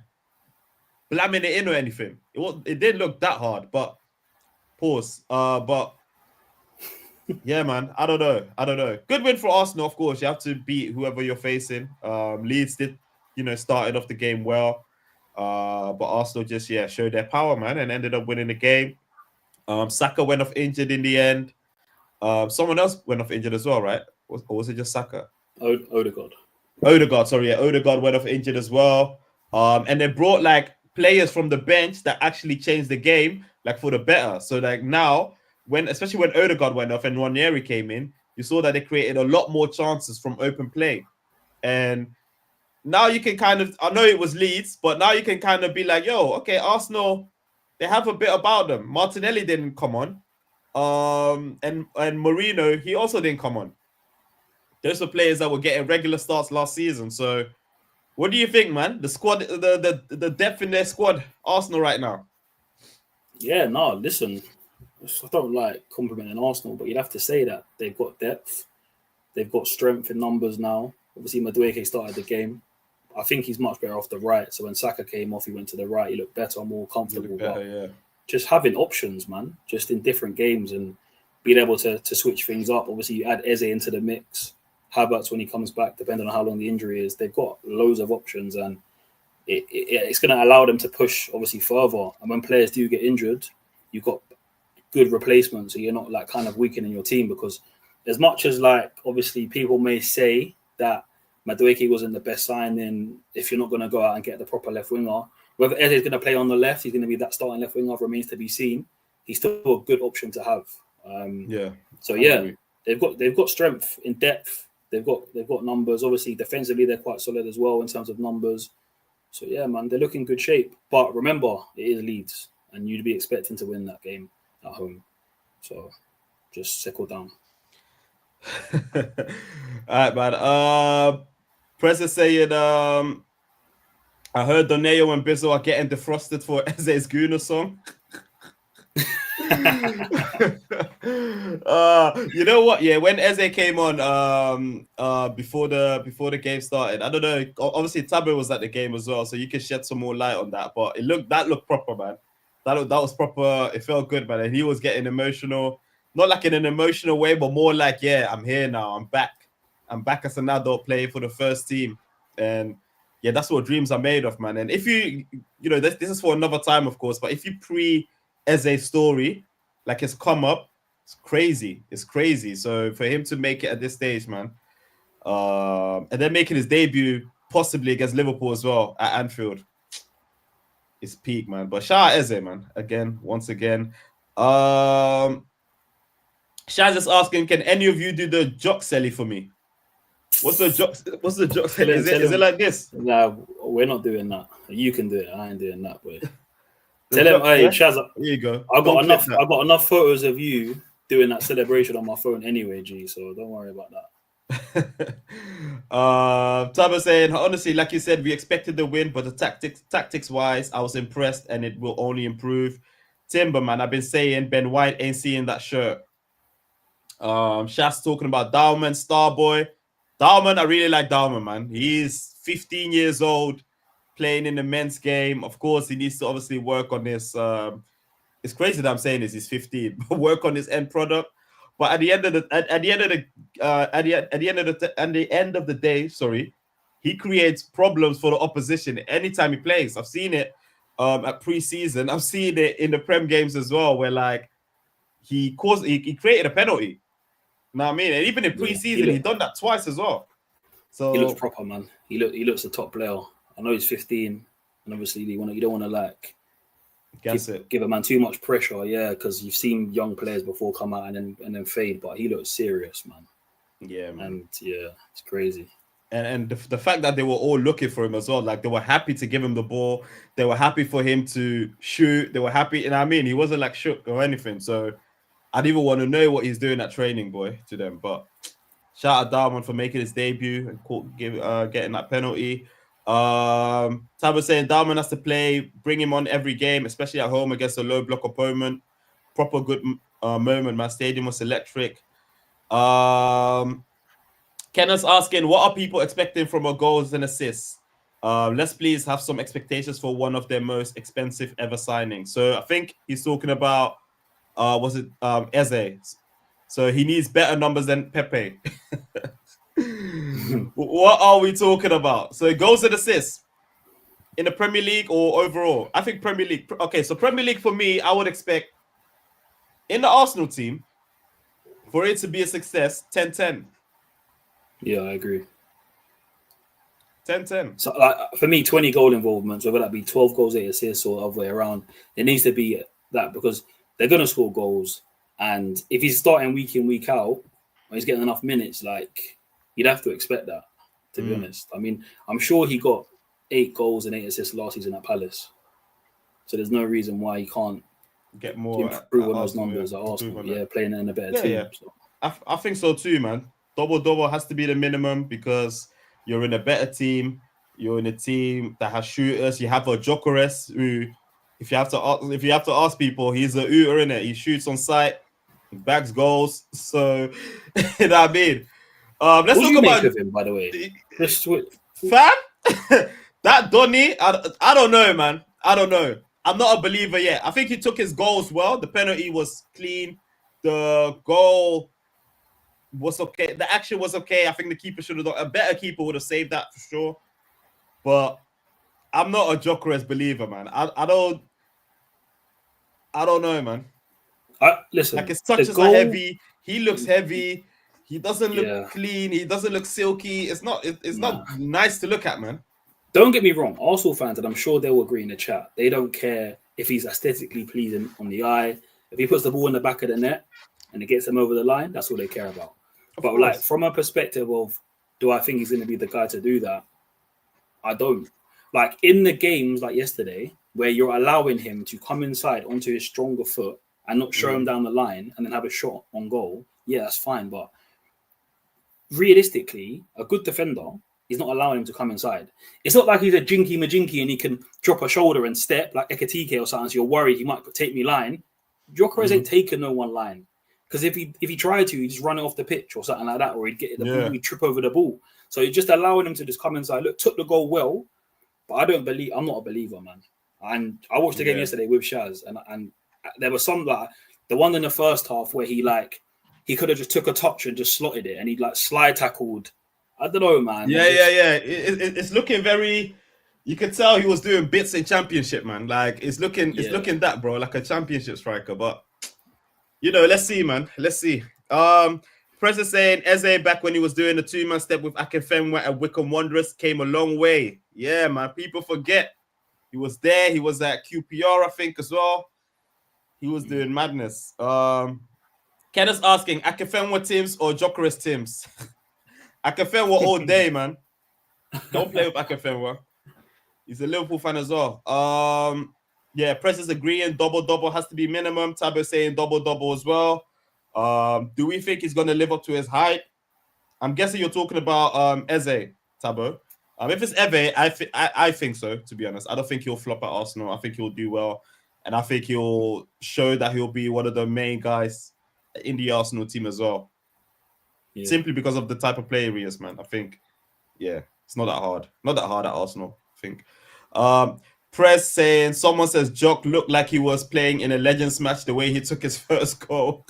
blamming it in or anything. It didn't look that hard, but pause. But. Yeah, man. I don't know. Good win for Arsenal, of course. You have to beat whoever you're facing. Leeds did, started off the game well. But Arsenal just, showed their power, man, and ended up winning the game. Saka went off injured in the end. Someone else went off injured as well, right? Or was it just Saka? Odegaard, sorry. Yeah, Odegaard went off injured as well. And they brought, like, players from the bench that actually changed the game, like, for the better. So, like, now... especially when Odegaard went off and Ranieri came in, you saw that they created a lot more chances from open play. And now you can kind of, I know it was Leeds, but now you can kind of be like, yo, okay, Arsenal, they have a bit about them. Martinelli didn't come on. And Mourinho, he also didn't come on. Those were players that were getting regular starts last season. So what do you think, man? The squad, the depth in their squad, Arsenal right now. Yeah, no, listen, I don't like complimenting Arsenal, but you'd have to say that they've got depth. They've got strength in numbers now. Obviously, Madueke started the game. I think he's much better off the right. So when Saka came off, he went to the right. He looked better, more comfortable. Better, just having options, man, just in different games and being able to switch things up. Obviously, you add Eze into the mix. Havertz when he comes back, depending on how long the injury is. They've got loads of options, and it's going to allow them to push, obviously, further. And when players do get injured, you've got good replacements, so you're not like kind of weakening your team. Because as much as like obviously people may say that Madueke wasn't the best signing, if you're not going to go out and get the proper left winger, whether Eze is going to play on the left, he's going to be that starting left winger, remains to be seen. He's still a good option to have. So yeah, they've got strength in depth. They've got numbers. Obviously, defensively they're quite solid as well in terms of numbers. So yeah, man, they're looking good shape. But remember, it is Leeds, and you'd be expecting to win that game at home. So just settle down. All right, man. Press is saying, I heard Doneo and Bizzo are getting defrosted for Eze's Guna song. You know what? Yeah, when Eze came on, before the game started, I don't know. Obviously, Tabo was at the game as well, so you can shed some more light on that. But that looked proper, man. That was proper. It felt good, man. And he was getting emotional, not like in an emotional way, but more like, yeah, I'm here now. I'm back as an adult playing for the first team, and yeah, that's what dreams are made of, man. And if you know, this is for another time, of course. But if you Eze's story, like his come up, it's crazy. It's crazy. So for him to make it at this stage, man, and then making his debut possibly against Liverpool as well at Anfield, it's peak, man. But shout out Eze, man. Once again. Shaz is asking, can any of you do the jock selly for me? What's the jock selly? Is it like this? No, we're not doing that. You can do it. I ain't doing that, boy. Tell him, hey, Shaz, here you go. I got enough photos of you doing that celebration on my phone anyway, G. So don't worry about that. Taba saying, honestly, like you said, we expected the win, but the tactics wise, I was impressed, and it will only improve. Timber, man, I've been saying Ben White ain't seeing that shirt. Shaz talking about Dowman, Starboy. Dowman, I really like Dowman, man. He's 15 years old, playing in the men's game. Of course, he needs to obviously work on this. It's crazy that I'm saying this. He's 15, but work on his end product. But at the end of the day, sorry, he creates problems for the opposition anytime he plays. I've seen it at preseason. I've seen it in the Prem games as well, where like he created a penalty. You know what I mean? And even in preseason, he done that twice as well. So he looks proper, man. He looks a top player. I know he's 15, and obviously you don't want to like give a man too much pressure, yeah, because you've seen young players before come out and then fade, but he looks serious, man. Yeah, man. And yeah, it's crazy. And the fact that they were all looking for him as well, like they were happy to give him the ball, they were happy for him to shoot, they were happy, and I mean, he wasn't like shook or anything. So I'd even want to know what he's doing at training, boy, to them. But shout out Darman for making his debut and getting that penalty. Tab was saying Darman has to play, bring him on every game, especially at home against a low block opponent. Proper good moment. My stadium was electric. Kenneth's asking, what are people expecting from our goals and assists? Let's please have some expectations for one of their most expensive ever signings. So I think he's talking about Eze. So he needs better numbers than Pepe. What are we talking about? So goals and assists in the Premier League or overall? I think Premier League. Okay, so Premier League for me, I would expect in the Arsenal team for it to be a success, 10-10. Yeah, I agree. 10-10. So like, for me, 20 goal involvements, whether that be 12 goals, 8 assists or other way around, it needs to be that because they're going to score goals. And if he's starting week in, week out, or he's getting enough minutes, like you'd have to expect that. to be honest. I mean, I'm sure he got 8 goals and 8 assists last season at Palace. So there's no reason why he can't get more improve on those Arsenal, numbers at improve Arsenal. on Yeah, that. playing in a better team. Yeah. So. I think so too, man. Double has to be the minimum because you're in a better team. You're in a team that has shooters. You have a Gyokeres who, if you have to ask people, he's a hooter in it. He shoots on sight, he bags goals. So, you know what I mean. Let's what do talk you make about of him, by the way? fam. That Donny, I don't know, man. I don't know. I'm not a believer yet. I think he took his goals well. The penalty was clean. The goal was okay. The action was okay. I think the keeper should have done a better. Keeper would have saved that for sure. But I'm not a Gyokeres believer, man. I don't know, man. Listen, like his touches are heavy. He looks heavy. He doesn't look clean. He doesn't look silky. It's not nice to look at, man. Don't get me wrong. Arsenal fans, and I'm sure they'll agree in the chat, they don't care if he's aesthetically pleasing on the eye. If he puts the ball in the back of the net and it gets him over the line, that's all they care about. But like from a perspective of, do I think he's going to be the guy to do that? I don't. Like in the games like yesterday, where you're allowing him to come inside onto his stronger foot and not show him down the line and then have a shot on goal, yeah, that's fine. But realistically, a good defender is not allowing him to come inside. It's not like he's a jinky majinky and he can drop a shoulder and step like Ekatike or something. So you're worried he might take me line. Gyokeres ain't taking no one line. Because if he tried to, he'd just run it off the pitch or something like that, or he'd get the ball, he'd trip over the ball. So you're just allowing him to just come inside. Look, took the goal well, but I'm not a believer, man. And I watched the game yesterday with Shaz, and there was some like the one in the first half where he could have just took a touch and just slotted it, and he like slide tackled. I don't know, man. Yeah. It's looking very. You could tell he was doing bits in Championship, man. Like it's looking that, bro, like a Championship striker. But let's see, man. Let's see. Press is saying Eze back when he was doing the 2-man step with Akinfenwa at Wycombe Wanderers came a long way. Yeah, man. People forget he was there. He was at QPR, I think, as well. He was doing madness. Kenneth's asking Akinfenwa teams or Gyokeres teams. Akinfenwa all day, man. Don't play with Akinfenwa. He's a Liverpool fan as well. Press is agreeing. Double has to be minimum. Tabo saying double as well. Do we think he's going to live up to his hype? I'm guessing you're talking about Eze, Tabo. If it's Eze, I think so, to be honest. I don't think he'll flop at Arsenal. I think he'll do well. And I think he'll show that he'll be one of the main guys in the Arsenal team as well. Yeah. Simply because of the type of player he is, man. I think, it's not that hard. Not that hard at Arsenal, I think. Press saying, someone says Jock looked like he was playing in a Legends match the way he took his first goal.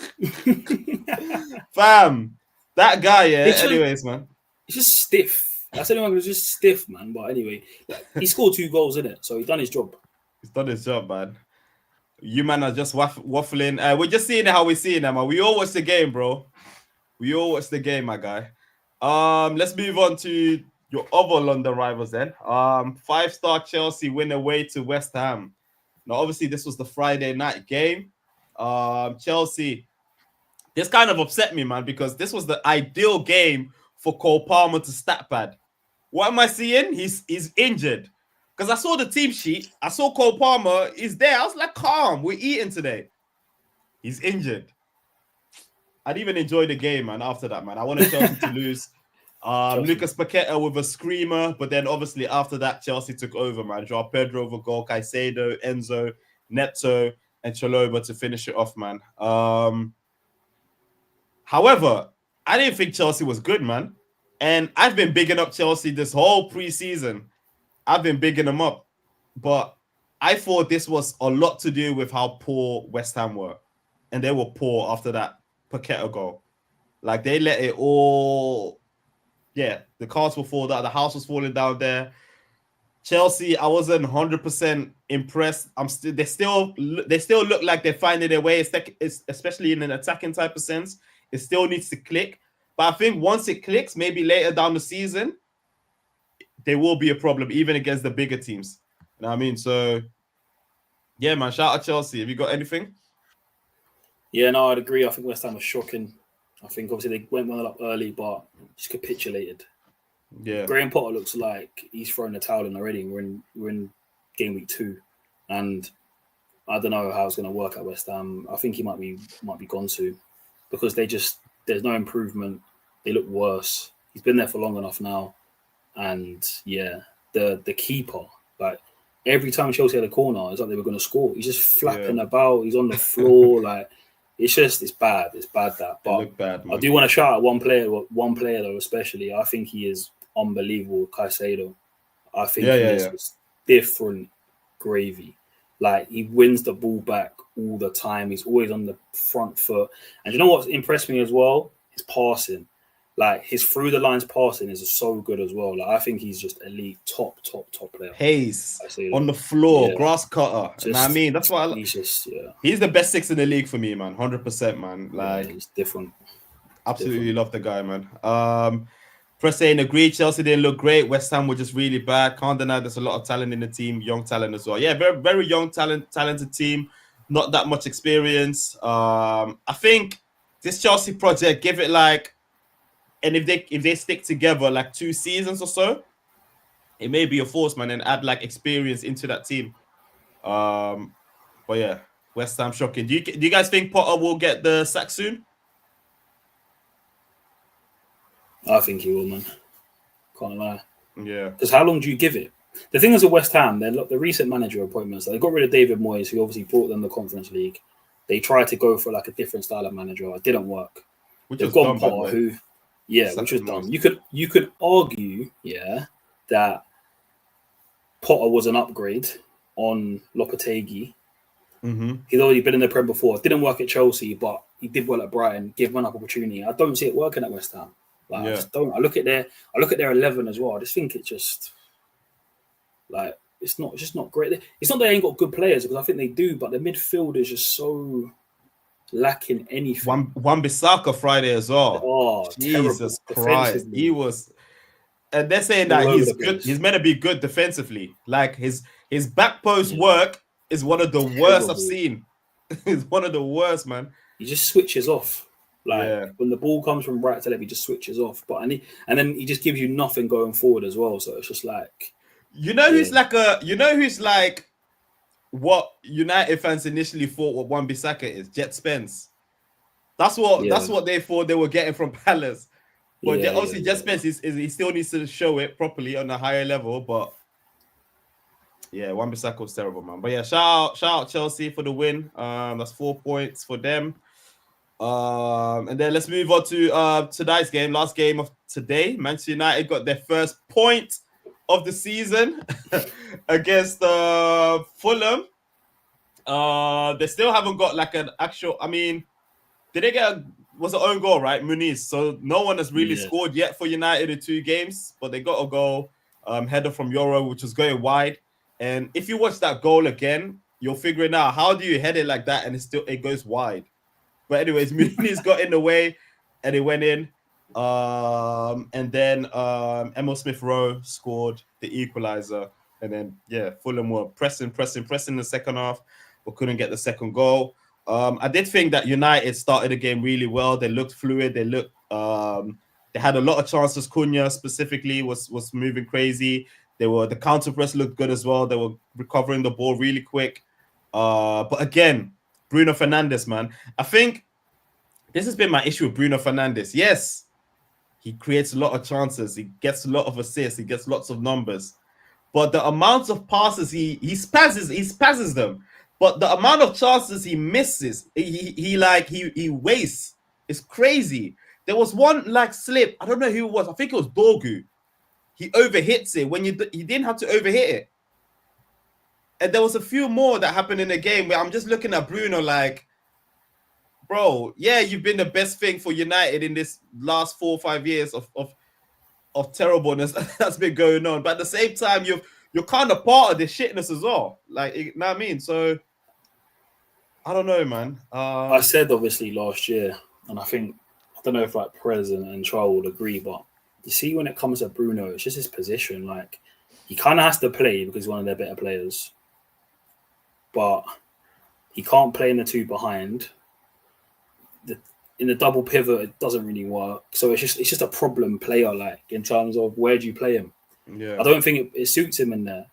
Fam, that guy, anyways, man. He's just stiff. That's anyone who's just stiff, man. But anyway, he scored 2 goals in it, so he's done his job. He's done his job, man. You man are just waffling. We're just seeing how we're seeing them, man. We all watch the game, bro. We all watch the game, my guy. Let's move on to your other London rivals then. 5-star Chelsea win away to West Ham. Now, obviously, this was the Friday night game. Chelsea, this kind of upset me, man, because this was the ideal game for Cole Palmer to stat pad. What am I seeing? He's injured. Because I saw the team sheet. I saw Cole Palmer is there. I was like, calm. We're eating today. He's injured. I didn't even enjoy the game, man, after that, man. I wanted Chelsea to lose. Lucas Paqueta with a screamer. But then, obviously, after that, Chelsea took over, man. João Pedro over goal. Caicedo, Enzo, Neto, and Chalobah to finish it off, man. However, I didn't think Chelsea was good, man. And I've been bigging up Chelsea this whole preseason. I've been bigging them up. But I thought this was a lot to do with how poor West Ham were. And they were poor after that Paqueta goal. Like, they let it all... Yeah, the cards were falling down. The house was falling down there. Chelsea, I wasn't 100% impressed. They still look like they're finding their way, especially in an attacking type of sense. It still needs to click. But I think once it clicks, maybe later down the season, there will be a problem, even against the bigger teams. You know what I mean? So, yeah, man, shout out Chelsea. Have you got anything? Yeah, no, I'd agree. I think West Ham was shocking. I think, obviously, they went well up early, but just capitulated. Yeah. Graham Potter looks like he's thrown the towel in already. We're in game week 2, and I don't know how it's going to work at West Ham. I think he might be gone soon because there's no improvement. They look worse. He's been there for long enough now, and yeah, the keeper, like every time Chelsea had a corner, it's like they were going to score. He's just flapping about. He's on the floor. Like it's bad. It's bad that. But look bad, man. I do want to shout out one player though, especially. I think he is unbelievable, Caicedo. I think he is just different gravy. Like he wins the ball back all the time. He's always on the front foot. And you know what's impressed me as well? His passing. Like his through the lines passing is so good as well. Like I think he's just elite, top player. Pace on the floor, grass cutter. Just, I mean, that's what he's the best 6 in the league for me, man. 100%, man. Like he's different. Absolutely love the guy, man. Press saying agreed. Chelsea didn't look great. West Ham were just really bad. Can't deny there's a lot of talent in the team, young talent as well. Yeah, very very young talented team. Not that much experience. I think this Chelsea project, give it like. And if they stick together like 2 seasons or so, it may be a force, man, and add like experience into that team. But yeah, West Ham shocking. Do you guys think Potter will get the sack soon? I think he will, man. Can't lie. Yeah. Because how long do you give it? The thing is with West Ham, the recent manager appointments, they got rid of David Moyes, who obviously brought them the Conference League. They tried to go for like a different style of manager. It didn't work. They've got Potter, who. Yeah, which was dumb. You could argue, that Potter was an upgrade on Lopetegui. Mm-hmm. He's already been in the Prem before. It didn't work at Chelsea, but he did well at Brighton. Give one up opportunity. I don't see it working at West Ham. Like I just don't. I look at their 11 as well. I just think it just like it's just not great. It's not that they ain't got good players because I think they do, but the midfield is just so lacking anything. Wan-Bissaka Friday as well. Oh, Jesus Christ. He was, and they're saying that he's good. He's meant to be good defensively. Like his back post work is one of the worst I've seen. It's one of the worst, man. He just switches off. Like when the ball comes from right to left, he just switches off. But and then he just gives you nothing going forward as well. So it's just like who's like what United fans initially thought what Wan-Bissaka is, Jet Spence. That's what they thought they were getting from Palace. But obviously Jet Spence he still needs to show it properly on a higher level. But yeah, Wan-Bissaka was terrible, man. But yeah, shout out Chelsea for the win. That's 4 points for them. And then let's move on to tonight's game, last game of today. Manchester United got their first point of the season against Fulham. They still haven't got like an actual. I mean, did they get was an own goal, right? Muniz. So no one has really scored yet for United in 2 games, but they got a goal header from Euro, which was going wide. And if you watch that goal again, you'll figure it out. How do you head it like that and it goes wide? But anyways, Muniz got in the way and it went in. And then Emil Smith-Rowe scored the equalizer. And then, Fulham were pressing in the second half, but couldn't get the second goal. I did think that United started the game really well. They looked fluid. They looked, they had a lot of chances. Cunha specifically was moving crazy. The counter press looked good as well. They were recovering the ball really quick. But again, Bruno Fernandes, man. I think this has been my issue with Bruno Fernandes. Yes, he creates a lot of chances. He gets a lot of assists. He gets lots of numbers. But the amount of passes he spazzes them. But the amount of chances he misses, he wastes. It's crazy. There was one like slip. I don't know who it was. I think it was Dorgu. He overhits it when he didn't have to overhit it. And there was a few more that happened in the game where I'm just looking at Bruno like, bro, you've been the best thing for United in this last 4 or 5 years of terribleness that's been going on. But at the same time, you're kind of part of this shitness as well. Like, you know what I mean? So, I don't know, man. I said, obviously, last year, and I don't know if like Prez and Charles would agree, but you see when it comes to Bruno, it's just his position. Like, he kind of has to play because he's one of their better players. But he can't play in the 2 behind. in the double pivot, it doesn't really work. So it's just a problem player, like in terms of where do you play him. Yeah, I don't think it suits him in there.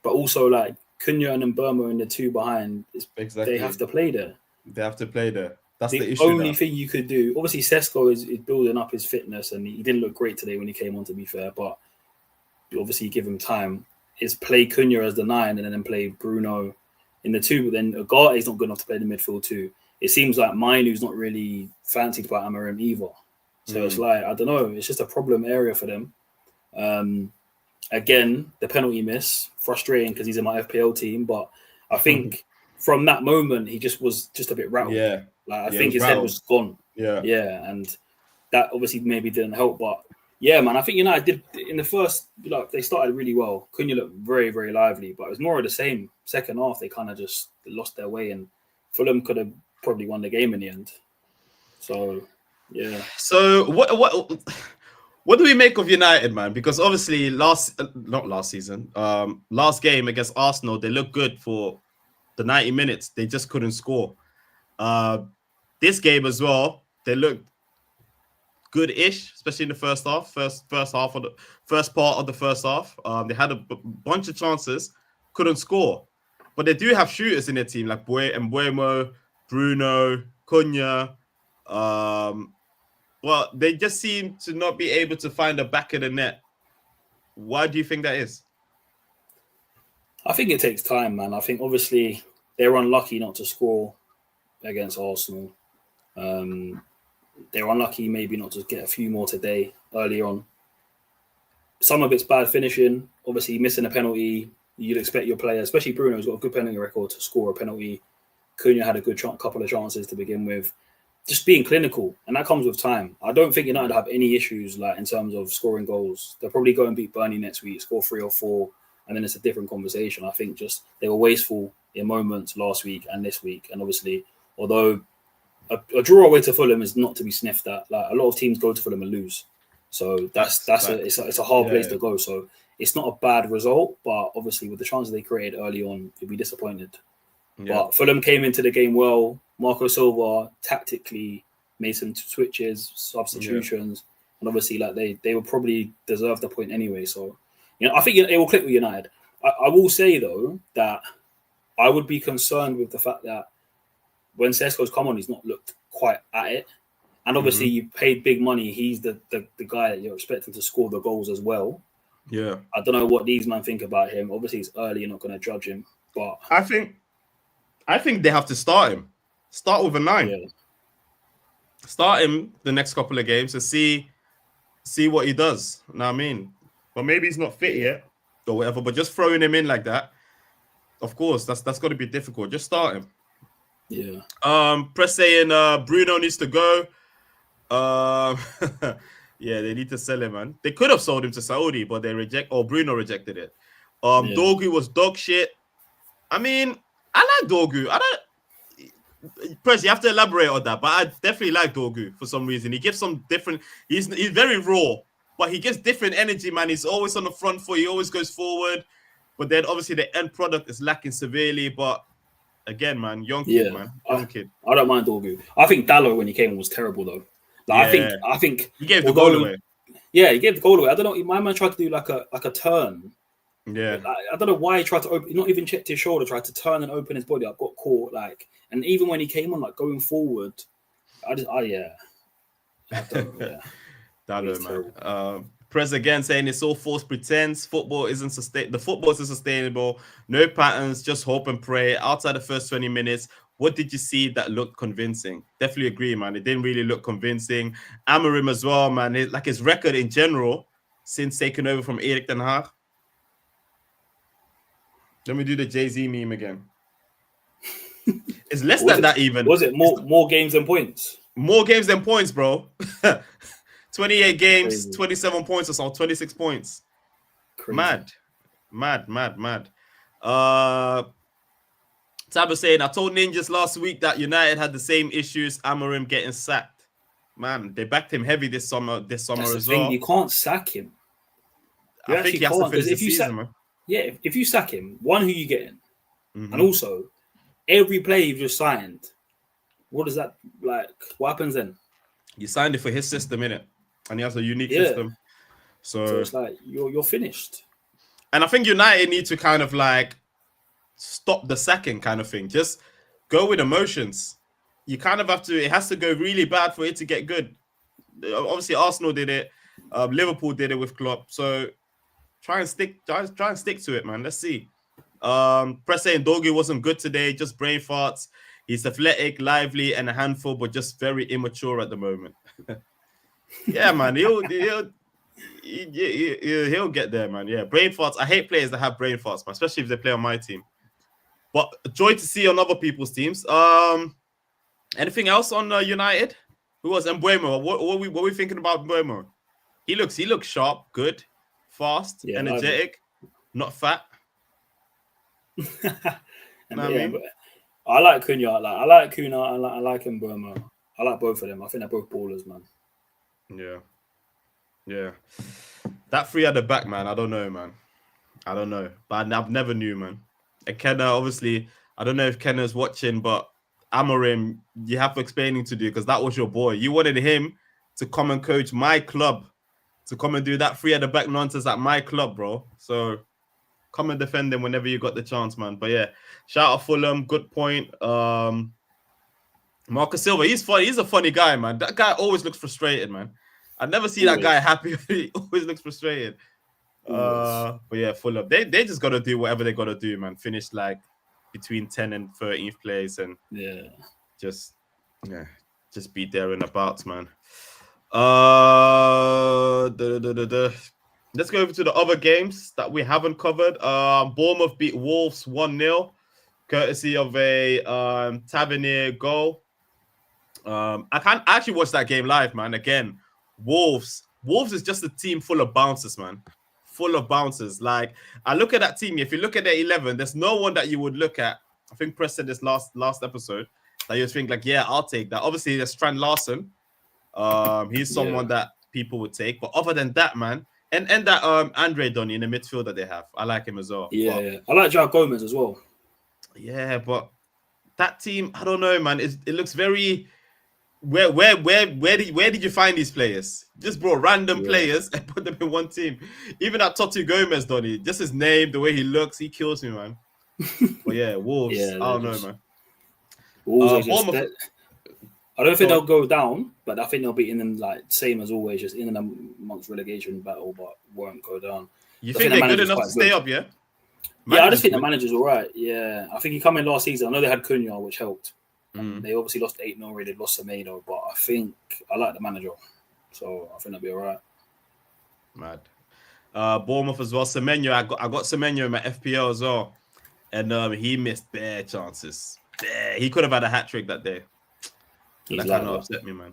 But also like Cunha and Mbeumo in the two behind, exactly. they have to play there. They have to play there. That's the The issue. only now. thing you could do, obviously, Sesko is building up his fitness, and he didn't look great today when he came on. To be fair, but obviously, you give him time. Is play Cunha as the 9 and then play Bruno in the 2. But then Ugarte is not good enough to play the midfield too. It seems like Mainu's not really fancied by Amorim either. So it's like, I don't know. It's just a problem area for them. Again, the penalty miss, frustrating because he's in my FPL team. But I think from that moment, he just was just a bit rattled. Yeah. Like I think his head was gone. Yeah. And that obviously maybe didn't help. But yeah, man, I think United did in the first, like they started really well. Cunha looked very, very lively, but it was more of the same. Second half, they kind of just lost their way, and Fulham could have probably won the game in the end. So yeah. So what do we make of United, man? Because obviously last game against Arsenal, they looked good for the 90 minutes. They just couldn't score. This game as well, they looked good-ish, especially in the first half. First half of the first part of the first half. They had a bunch of chances, couldn't score. But they do have shooters in their team like Mbeumo, Bruno, Cunha. Well, they just seem to not be able to find the back of the net. Why do you think that is? I think it takes time, man. I think obviously they were unlucky not to score against Arsenal. They were unlucky maybe not to get a few more today early on. Some of it's bad finishing. Obviously, missing a penalty, you'd expect your player, especially Bruno, who's got a good penalty record, to score a penalty. Cunha had a good couple of chances to begin with. Just being clinical, and that comes with time. I don't think United have any issues like in terms of scoring goals. They'll probably go and beat Burnley next week, score 3 or 4, and then it's a different conversation. I think just they were wasteful in moments last week and this week, and obviously, although a draw away to Fulham is not to be sniffed at. Like a lot of teams go to Fulham and lose, so it's a hard place to go. So it's not a bad result, but obviously with the chances they created early on, you'd be disappointed. Yeah. But Fulham came into the game well. Marco Silva tactically made some switches, substitutions, and obviously like they will probably deserve the point anyway. So I think it will click with United. I will say though that I would be concerned with the fact that when Sesko's come on, he's not looked quite at it. And obviously you paid big money. He's the guy that you're expecting to score the goals as well. Yeah. I don't know what these men think about him. Obviously it's early, you're not going to judge him. But I think they have to start him. Start with a 9. Yeah. Start him the next couple of games and see what he does. You know what I mean? But maybe he's not fit yet or whatever. But just throwing him in like that, of course, that's going to be difficult. Just start him. Yeah. Press saying Bruno needs to go. Yeah, they need to sell him, man. They could have sold him to Saudi, but Bruno rejected it. Dorgu was dog shit. I mean, I like Dorgu. Press, you have to elaborate on that, but I definitely like Dorgu for some reason. He gives some different. He's very raw, but he gives different energy, man. He's always on the front foot. He always goes forward, but then obviously the end product is lacking severely. But again, man, young kid. I don't mind Dorgu. I think Dallo when he came was terrible though. Like, I think he gave the goal away. Yeah, he gave the goal away. I don't know. My man tried to do like a turn. Yeah, I don't know why he tried to open. He not even checked his shoulder. Tried to turn and open his body up. Got caught. And even when he came on, like going forward, I don't know. Man. Press again saying it's all false pretense. Football isn't the football isn't sustainable. No patterns, just hope and pray. Outside the first 20 minutes, what did you see that looked convincing? Definitely agree, man. It didn't really look convincing. Amorim as well, man. His record in general since taking over from Erik ten Hag. Let me do the Jay-Z meme again. It's less than that even. Was it more games than points? More games than points, bro. 28 games, Crazy. 27 points or so, 26 points. Crazy. Mad. Tab saying, I told Ninjas last week that United had the same issues, Amorim getting sacked. Man, they backed him heavy this summer That's as the thing. well. You can't sack him. I think he has to finish the season, man. Yeah, if you sack him, one, who you getting? And also, every player you've just signed, what is that like? What happens then? You signed it for his system, innit? And he has a unique Yeah. system. So it's like you're finished. And I think United need to kind of like stop the sacking kind of thing. Just go with emotions. You kind of have to. It has to go really bad for it to get good. Obviously, Arsenal did it. Liverpool did it with Klopp. So try and stick to it, man. Let's see. Pressé and Dogu wasn't good today. Just brain farts. He's athletic, lively, and a handful, but just very immature at the moment. Yeah, man. He'll get there, man. Yeah, brain farts. I hate players that have brain farts, man, especially if they play on my team. But joy to see on other people's teams. Anything else on United? Who was Mbeumo? What were we thinking about Mbeumo? He looks sharp, good, fast, energetic, not fat. I mean? I like Cunha. I like Cunha. I like Mbeumo. I like both of them. I think they're both ballers, man. Yeah. That three at the back, man. I don't know, man. I don't know, but I've never knew, man. And Kenna, obviously, I don't know if Kenna's watching, but Amorim, you have explaining to do because that was your boy. You wanted him to come and coach my club, to come and do that three at the back nonsense at my club, bro. So come and defend him whenever you got the chance, man. But yeah, shout out Fulham, good point. Marcus Silva, he's funny. He's a funny guy, man. That guy always looks frustrated, man. I never see that guy happy. He always looks frustrated. But yeah, Fulham. They just gotta do whatever they gotta do, man. Finish like between 10th and 13th place, and just be there and about, man. Let's go over to the other games that we haven't covered. Bournemouth beat Wolves 1-0, courtesy of a Tavernier goal. I actually watched that game live, man. Again, Wolves is just a team full of bouncers, man. Full of bouncers. Like, I look at that team. If you look at their 11, there's no one that you would look at. I think Press said this last episode that you think like, yeah, I'll take that. Obviously, there's Strand Larson. He's someone that people would take. But other than that, man, and that Andre Donny in the midfield that they have, I like him as well. Yeah. I like João Gomez as well. Yeah, but that team, I don't know, man. It looks very. Where did you find these players? Just brought random players and put them in one team. Even that Totti Gomez, Donny, just his name, the way he looks, he kills me, man. But yeah, Wolves. I don't know, man. Wolves I don't think they'll go down, but I think they'll be in them like same as always, just in and amongst relegation battle, but won't go down. You think they're good enough to stay up, yeah? I just think the manager's all right. Yeah, I think he came in last season. I know they had Cunha, which helped. They obviously lost 8-0 already. They lost Semedo, but I think I like the manager, so I think they'll be all right. Mad. Bournemouth as well. Semenyo, I got Semenyo in my FPL as well, and he missed bare chances. He could have had a hat trick that day. That kind of upset me, man.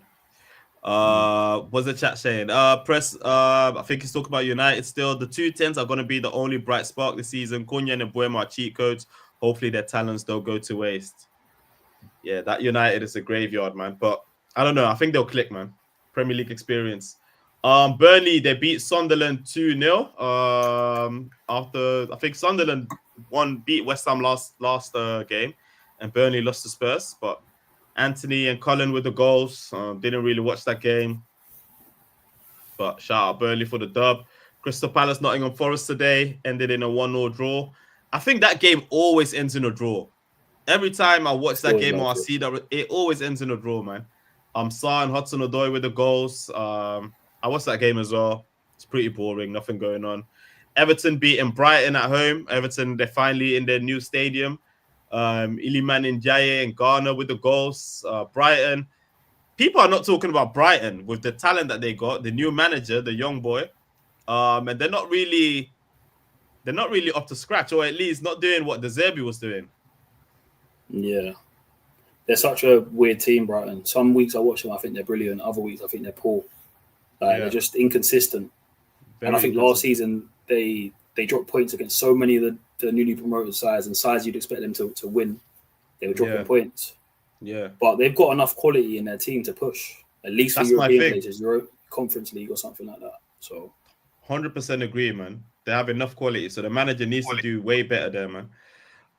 What's the chat saying? Press. I think he's talking about United still. The 210s are going to be the only bright spark this season. Cunha and Mbeumo are cheat codes. Hopefully their talents don't go to waste. Yeah, that United is a graveyard, man. But I don't know. I think they'll click, man. Premier League experience. Burnley, they beat Sunderland 2-0. After I think Sunderland beat West Ham last game, and Burnley lost to Spurs. But Anthony and Cullen with the goals. Didn't really watch that game. But shout out Burnley for the dub. Crystal Palace, Nottingham Forest today ended in a 1-0 draw. I think that game always ends in a draw. Every time I watch that game or I see that, it always ends in a draw, man. Sarr and Hudson-Odoi with the goals. I watched that game as well. It's pretty boring. Nothing going on. Everton beating Brighton at home. Everton, they're finally in their new stadium. Iliman Ndiaye and Garner with the goals. Brighton. People are not talking about Brighton with the talent that they got. The new manager, the young boy. And they're not really up to scratch, or at least not doing what De Zerbi was doing. Yeah. They're such a weird team, Brighton. Some weeks I watch them, I think they're brilliant. Other weeks I think they're poor. They're just inconsistent. And I think last season they dropped points against so many of the newly promoted sides and sides you'd expect them to win. They were dropping points. Yeah. But they've got enough quality in their team to push. At least for European places, Euro Conference League or something like that. So 100% agree, man. They have enough quality. So the manager needs to do way better there, man.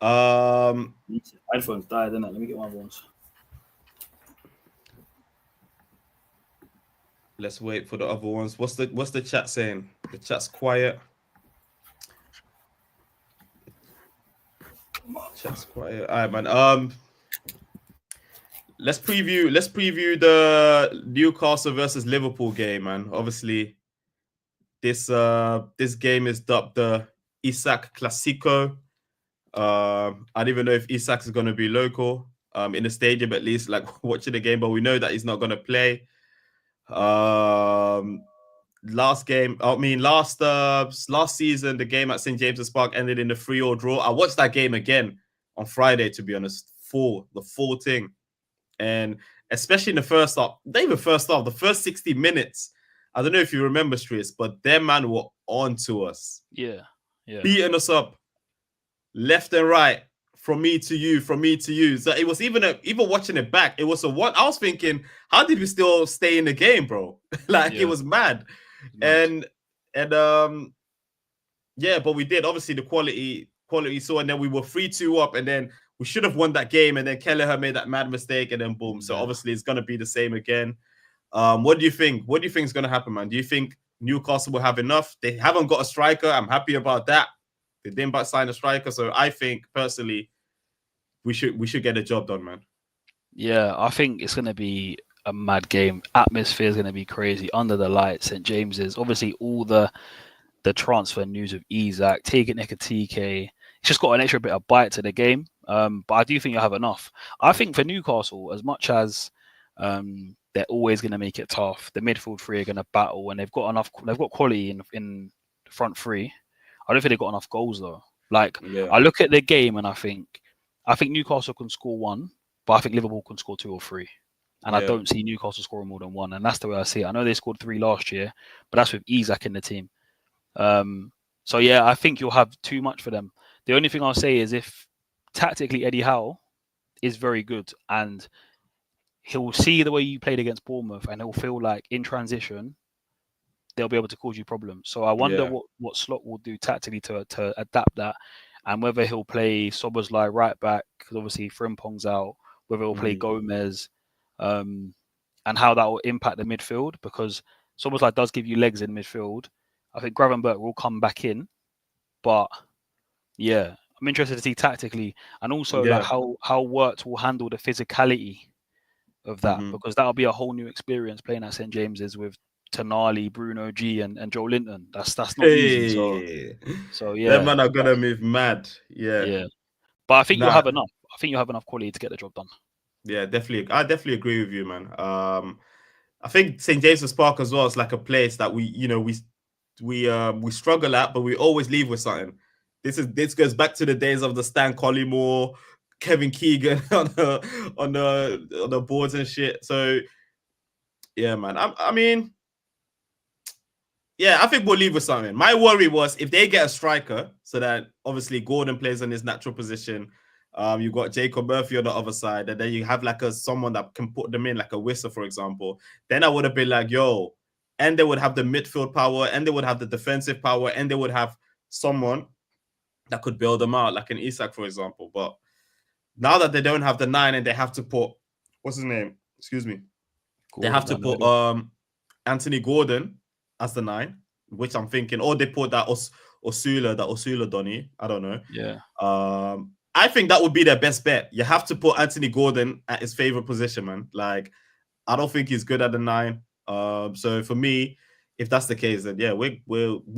iPhone's died, isn't it? Let me get my ones. Let's wait for the other ones. What's the chat saying? The chat's quiet. Chat's quiet. All right, man. Let's preview the Newcastle versus Liverpool game, man. Obviously, this game is dubbed the Isak Clasico. I don't even know if Isak is going to be local in the stadium, at least like watching the game, but we know that he's not going to play. Last season, the game at St. James's Park ended in a 3-3 draw. I watched that game again on Friday, to be honest, the full thing. And especially in the first half, not even first half, the first 60 minutes, I don't know if you remember, Striss, but their man were on to us. Yeah. Beating us up left and right, from me to you. So it was even watching it back, it was a one. I was thinking, how did we still stay in the game, bro? It was mad. And but we did. Obviously, the quality saw, and then we were 3-2 up, and then we should have won that game, and then Kelleher made that mad mistake, and then boom. So obviously, it's gonna be the same again. What do you think? What do you think is gonna happen, man? Do you think Newcastle will have enough? They haven't got a striker. I'm happy about that. They didn't sign a striker, so I think personally, we should get the job done, man. Yeah, I think it's gonna be a mad game. Atmosphere is gonna be crazy under the lights. St. James's, obviously, all the transfer news of Isak, taking Ekatike. It's just got an extra bit of bite to the game. But I do think you'll have enough. I think for Newcastle, as much as they're always going to make it tough, the midfield three are going to battle, and they've got quality in the front three. I don't think they've got enough goals though. I look at the game and I think Newcastle can score one, but I think Liverpool can score 2 or 3. And I don't see Newcastle scoring more than 1. And that's the way I see it. I know they scored 3 last year, but that's with Isak in the team. So yeah, I think you'll have too much for them. The only thing I'll say is, if tactically Eddie Howe is very good, and he'll see the way you played against Bournemouth, and he'll feel like in transition they'll be able to cause you problems. So I wonder what Slot will do tactically to adapt that, and whether he'll play Szoboszlai right back, because obviously Frimpong's out, whether he'll play Gomez, and how that will impact the midfield, because Szoboszlai does give you legs in midfield. I think Gravenberch will come back in, but yeah, I'm interested to see tactically, and also like how Wirtz will handle the physicality of that, because that'll be a whole new experience playing at St. James's with Tonali, Bruno G, and Joe Linton. That's not easy. So yeah, that man are gonna move mad. Yeah. But I think you'll have enough. I think you'll have enough quality to get the job done. Yeah, definitely. I definitely agree with you, man. I think St. James's Park as well is like a place that we struggle at, but we always leave with something. This goes back to the days of the Stan Collymore, Kevin Keegan on the boards and shit. So yeah, man. I mean, yeah, I think we'll leave with something. My worry was if they get a striker, so that obviously Gordon plays in his natural position. You've got Jacob Murphy on the other side, and then you have like someone that can put them in, like a Whistle, for example. Then I would have been like, yo, and they would have the midfield power, and they would have the defensive power, and they would have someone that could build them out, like an Isak, for example. But now that they don't have the 9 and they have to put, what's his name? Excuse me. Gordon, they have to put Anthony Gordon as the 9, which I'm thinking, or they put that Osula Donny. I don't know. Yeah. I think that would be their best bet. You have to put Anthony Gordon at his favorite position, man. Like, I don't think he's good at the 9. So for me, if that's the case, then yeah, we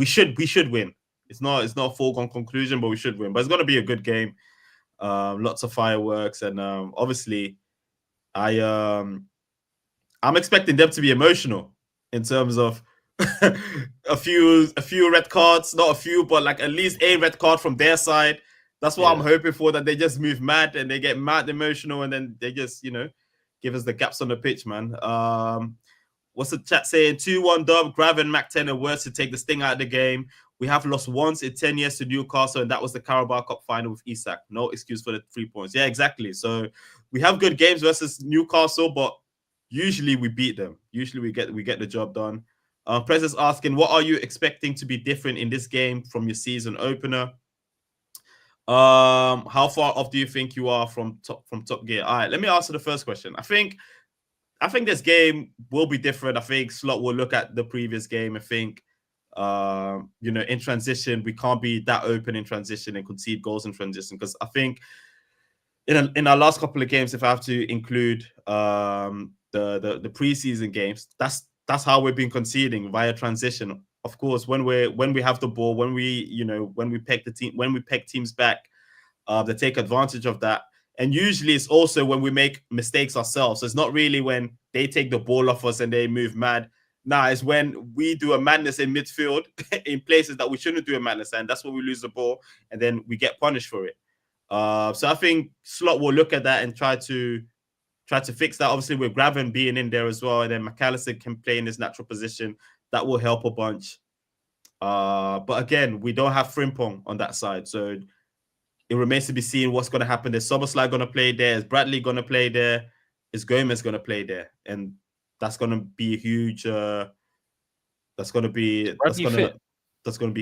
should win. It's not a foregone conclusion, but we should win. But it's gonna be a good game. Lots of fireworks, and obviously, I'm expecting them to be emotional in terms of a few red cards, not a few, but like at least a red card from their side. That's what I'm hoping for, that they just move mad and they get mad emotional, and then they just, give us the gaps on the pitch, man. What's the chat saying? 2-1 dub, Graven, Mac 10 and words to take the sting out of the game. We have lost once in 10 years to Newcastle, and that was the Carabao Cup final with Isak. No excuse for the 3 points. Yeah, exactly. So we have good games versus Newcastle, but usually we beat them. Usually we get the job done. Prez is asking, what are you expecting to be different in this game from your season opener? How far off do you think you are from top gear? All right, let me answer the first question. I think I think this game will be different. I think Slot will look at the previous game and think, in transition, we can't be that open in transition and concede goals in transition. Because I think in our last couple of games, if I have to include the preseason games, that's how we've been conceding via transition. Of course, when we have the ball, when we peg teams back, they take advantage of that. And usually it's also when we make mistakes ourselves. So it's not really when they take the ball off us and they move mad. Nah, it's when we do a madness in midfield in places that we shouldn't do a madness, and that's when we lose the ball and then we get punished for it. So I think Slot will look at that and try to fix that. Obviously, with Graven being in there as well, and then McAllister can play in his natural position. That will help a bunch. But again, we don't have Frimpong on that side, so it remains to be seen what's going to happen. Is Soboslai going to play there? Is Bradley going to play there? Is Gomez going to play there? And that's going to be a huge. That's going to be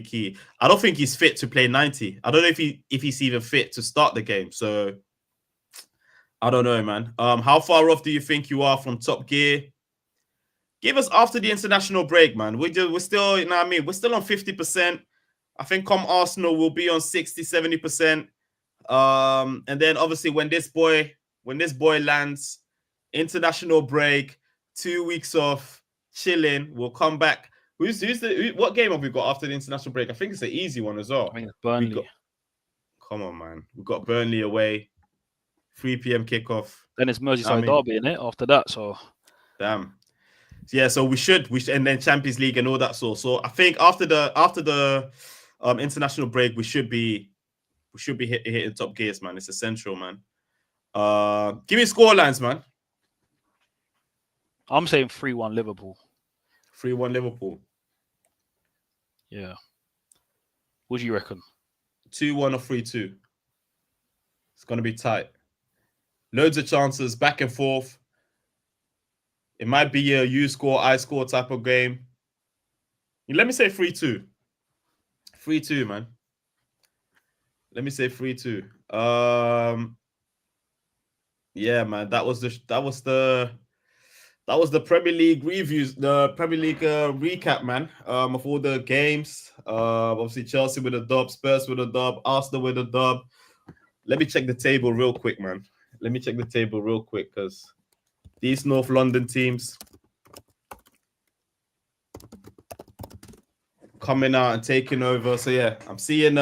key. I don't think he's fit to play 90. I don't know if he's even fit to start the game. So I don't know, man. How far off do you think you are from top gear? Give us after the international break, man. We're still, you know what I mean? We're still on 50%. I think come Arsenal will be on 60, 70%. And then obviously when this boy lands, international break, 2 weeks off, chilling, we'll come back. What game have we got after the international break? I think it's an easy one as well. I think it's Burnley. Come on, man. We've got Burnley away, 3 p.m. kickoff. Then it's Merseyside derby in it after that. So damn. Yeah, so we should, and then Champions League and all that sort. So I think after the international break, we should be hitting top gears, man. It's essential, man. Give me scorelines, man. I'm saying 3-1 Liverpool. 3-1 Liverpool. Yeah. What do you reckon? 2-1 or 3-2. It's gonna be tight. Loads of chances, back and forth. It might be a you score, I score type of game. Let me say 3-2. 3-2, man. Let me say 3-2. Yeah, man. That was the Premier League reviews, the Premier League recap, man. Of all the games. Obviously Chelsea with a dub, Spurs with a dub, Arsenal with a dub. Let me check the table real quick, man. Let me check the table real quick because these North London teams coming out and taking over. So yeah, I'm seeing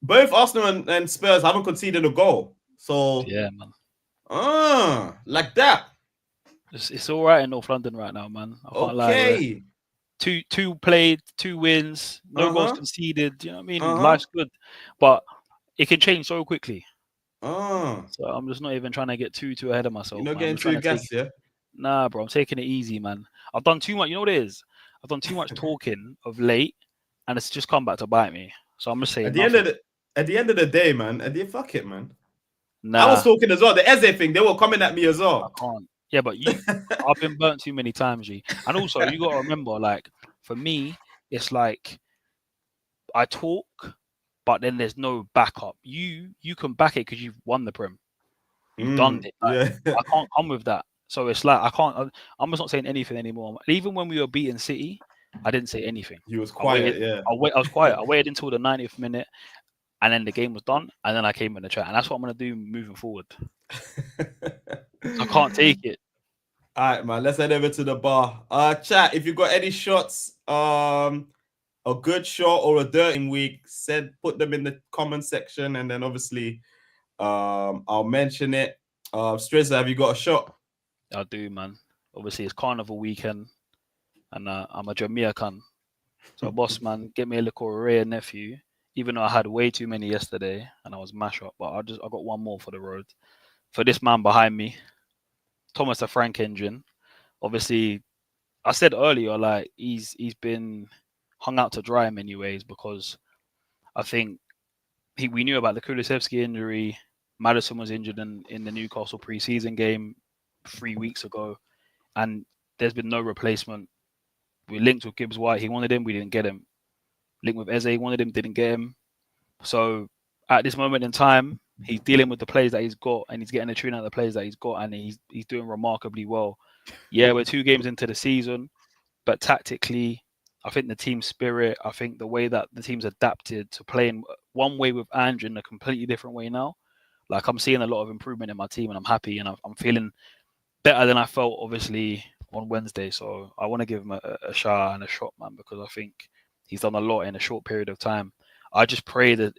both Arsenal and Spurs haven't conceded a goal. So yeah, man. Like that. It's all right in North London right now, man. I can't lie. Two played, 2 wins, no goals conceded. You know what I mean? Life's good, but it can change so quickly. So I'm just not even trying to get too ahead of myself. You're not getting too gassed, yeah? Nah, bro. I'm taking it easy, man. I've done too much. You know what it is? I've done too much talking of late, and it's just come back to bite me. So I'm just saying. At the end of the day, man. Fuck it, man. Nah. I was talking as well. The Eze thing, they were coming at me as well. I can't. Yeah, but I've been burnt too many times, G. And also, you got to remember, like, for me, it's like I talk, but then there's no backup. You can back it because you've won the Prem. You've done it. Like, I can't come with that. So it's like I'm just not saying anything anymore. Even when we were beating City, I didn't say anything. You was quiet, I was quiet. I waited until the 90th minute, and then the game was done, and then I came in the chat. And that's what I'm going to do moving forward. I can't take it. All right, man. Let's head over to the bar. Chat, if you got any shots, a good shot or a dirty week, put them in the comment section, and then obviously I'll mention it. Strizza, have you got a shot? I do, man. Obviously, it's Carnival weekend, and I'm a Jamaican. So, boss, man, get me a little rare nephew. Even though I had way too many yesterday, and I was mash up, but I got one more for the road. For this man behind me, Thomas the Frank Engine. Obviously, I said earlier, like he's been hung out to dry in many ways because I think we knew about the Kulusevski injury. Maddison was injured in the Newcastle preseason game 3 weeks ago, and there's been no replacement. We linked with Gibbs White. He wanted him. We didn't get him. Linked with Eze. Wanted him. Didn't get him. So at this moment in time, he's dealing with the players that he's got, and he's getting the tune out of the players that he's got, and he's doing remarkably well. Yeah, we're 2 games into the season, but tactically, I think the team spirit, I think the way that the team's adapted to playing one way with Andrew in a completely different way now. Like I'm seeing a lot of improvement in my team, and I'm happy, and I'm feeling better than I felt obviously on Wednesday. So I want to give him a shout and a shot, man, because I think he's done a lot in a short period of time. I just pray that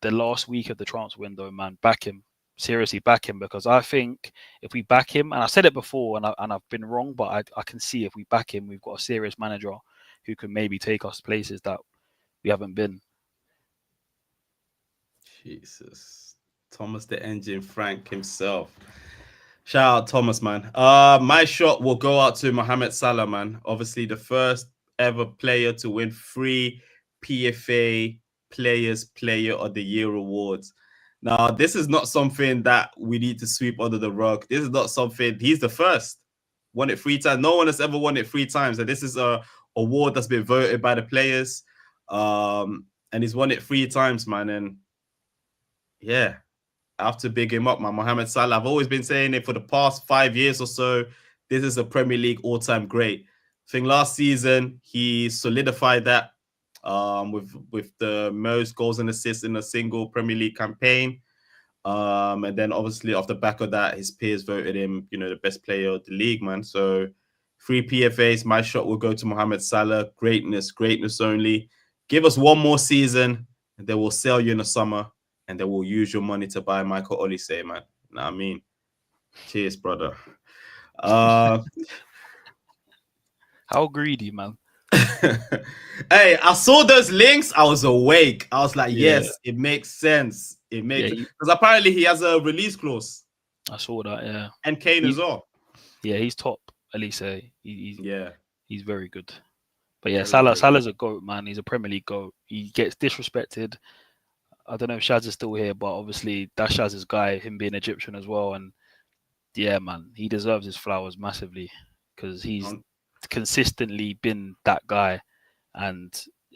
the last week of the transfer window, man, back him. Seriously, back him, because I think if we back him, and I said it before, and I've been wrong, but I can see if we back him, we've got a serious manager who can maybe take us places that we haven't been. Jesus. Thomas the Engine Frank himself. Shout out Thomas, man. My shot will go out to Mohamed Salah, man. Obviously, the first ever player to win 3 PFA Players Player of the Year awards. Now, this is not something that we need to sweep under the rug. This is not something. He's the first. Won it 3 times. No one has ever won it 3 times. And this is a award that's been voted by the players. And he's won it 3 times, man. And yeah, I have to big him up, man. Mohamed Salah. I've always been saying it for the past 5 years or so. This is a Premier League all-time great. I think last season he solidified that with the most goals and assists in a single Premier League campaign. And then obviously off the back of that, his peers voted him, the best player of the league, man. So 3 PFAs. My shot will go to Mohamed Salah. Greatness only. Give us one more season, and then we'll sell you in the summer. And then we'll use your money to buy Michael Olise, man. You know what I mean? Cheers, brother. How greedy, man. Hey, I saw those links. I was awake. I was like, Yeah. yes, it makes sense. It makes because apparently he has a release clause. I saw that, yeah. And Kane as well. Yeah, he's top, Elise. He's very good. But yeah, Salah's a GOAT, man. He's a Premier League GOAT. He gets disrespected. I don't know if Shaz is still here, but obviously that's Shaz's guy, him being Egyptian as well. And yeah, man, he deserves his flowers massively because he's consistently been that guy. And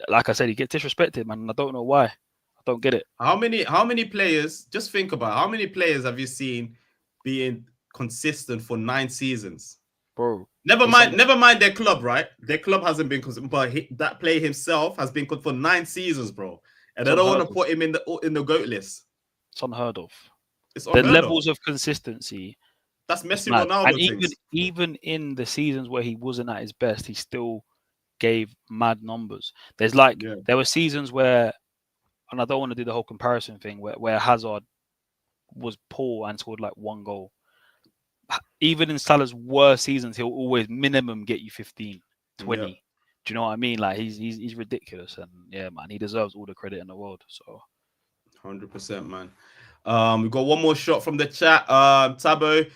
like I said, he gets disrespected, man. And I don't know why. I don't get it. How many players, just think about how many players have you seen being consistent for 9 seasons? Bro. Never mind their club, right? Their club hasn't been consistent, but that player himself has been for 9 seasons, bro. And I don't want to put him in the GOAT list. It's unheard of. It's the levels of consistency. That's Messi, Ronaldo. And even in the seasons where he wasn't at his best, he still gave mad numbers. There were seasons where, and I don't want to do the whole comparison thing, where Hazard was poor and scored like 1 goal. Even in Salah's worst seasons, he'll always minimum get you 15, 20. Yeah. Do you know what I mean? Like he's ridiculous, and yeah, man, he deserves all the credit in the world. So, 100%, man. We've got one more shot from the chat. Tabo,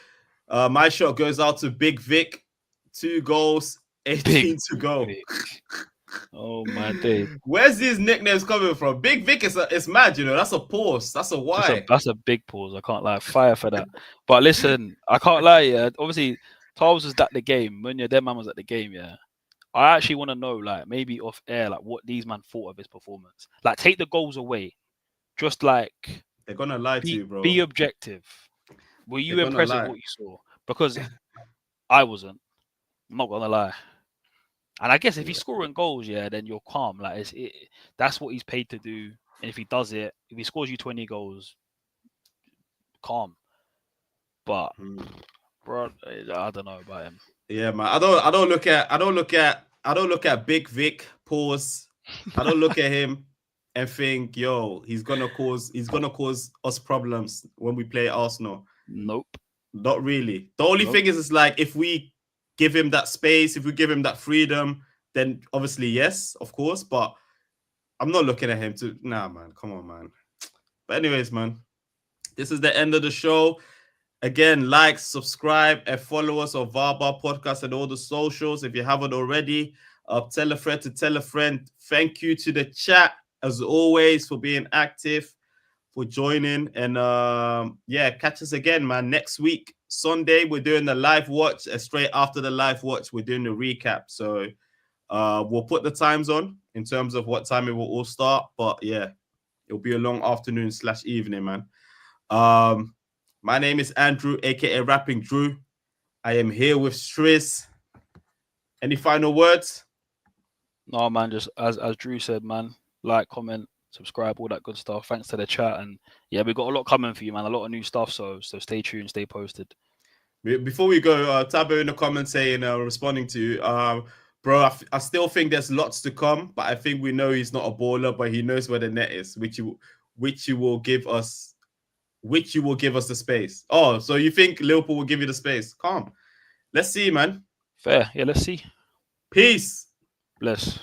my shot goes out to Big Vic. 2 goals, 18 to go. Oh my day. Where's these nicknames coming from? Big Vic is mad, That's a pause. That's a why. That's a big pause. I can't lie. Fire for that. But listen, I can't lie. Yeah, obviously, Tarls was at the game. Munya, their man was at the game. Yeah. I actually want to know, like, maybe off air, like, what these man thought of his performance. Like, take the goals away. Just like they're gonna lie to you, bro. Be objective. Were you impressed with what you saw? Because I wasn't. I'm not gonna lie. And I guess if he's scoring goals, then you're calm. Like that's what he's paid to do. And if he does it, if he scores you 20 goals, calm. But bro, I don't know about him. Yeah, man. I don't look at Big Vic. Pause. I don't look at him and think, yo, he's gonna cause us problems when we play Arsenal. Nope. Not really. The only thing is like if we give him that space, if we give him that freedom, then obviously yes, of course. But I'm not looking at him to man. Come on, man. But anyways, man, this is the end of the show. Again, like, subscribe, and follow us on Varbar Podcast and all the socials if you haven't already. Tell a friend to tell a friend. Thank you to the chat, as always, for being active, for joining. And catch us again, man. Next week, Sunday, we're doing the live watch. And straight after the live watch, we're doing the recap. So we'll put the times on in terms of what time it will all start. But yeah, it'll be a long afternoon / evening, man. My name is Andrew, aka Rapping Drew, I am here with Striz. Any final words? No, man, just as Drew said, man, like, comment, subscribe, all that good stuff. Thanks to the chat. And yeah, we got a lot coming for you, man. A lot of new stuff. So stay tuned, stay posted. Before we go, Tabo in the comments saying, responding to you, bro, I still think there's lots to come, but I think we know he's not a baller, but he knows where the net is, which you will give us the space. Oh, so you think Liverpool will give you the space? Calm. Let's see, man. Fair. Yeah, let's see. Peace. Bless.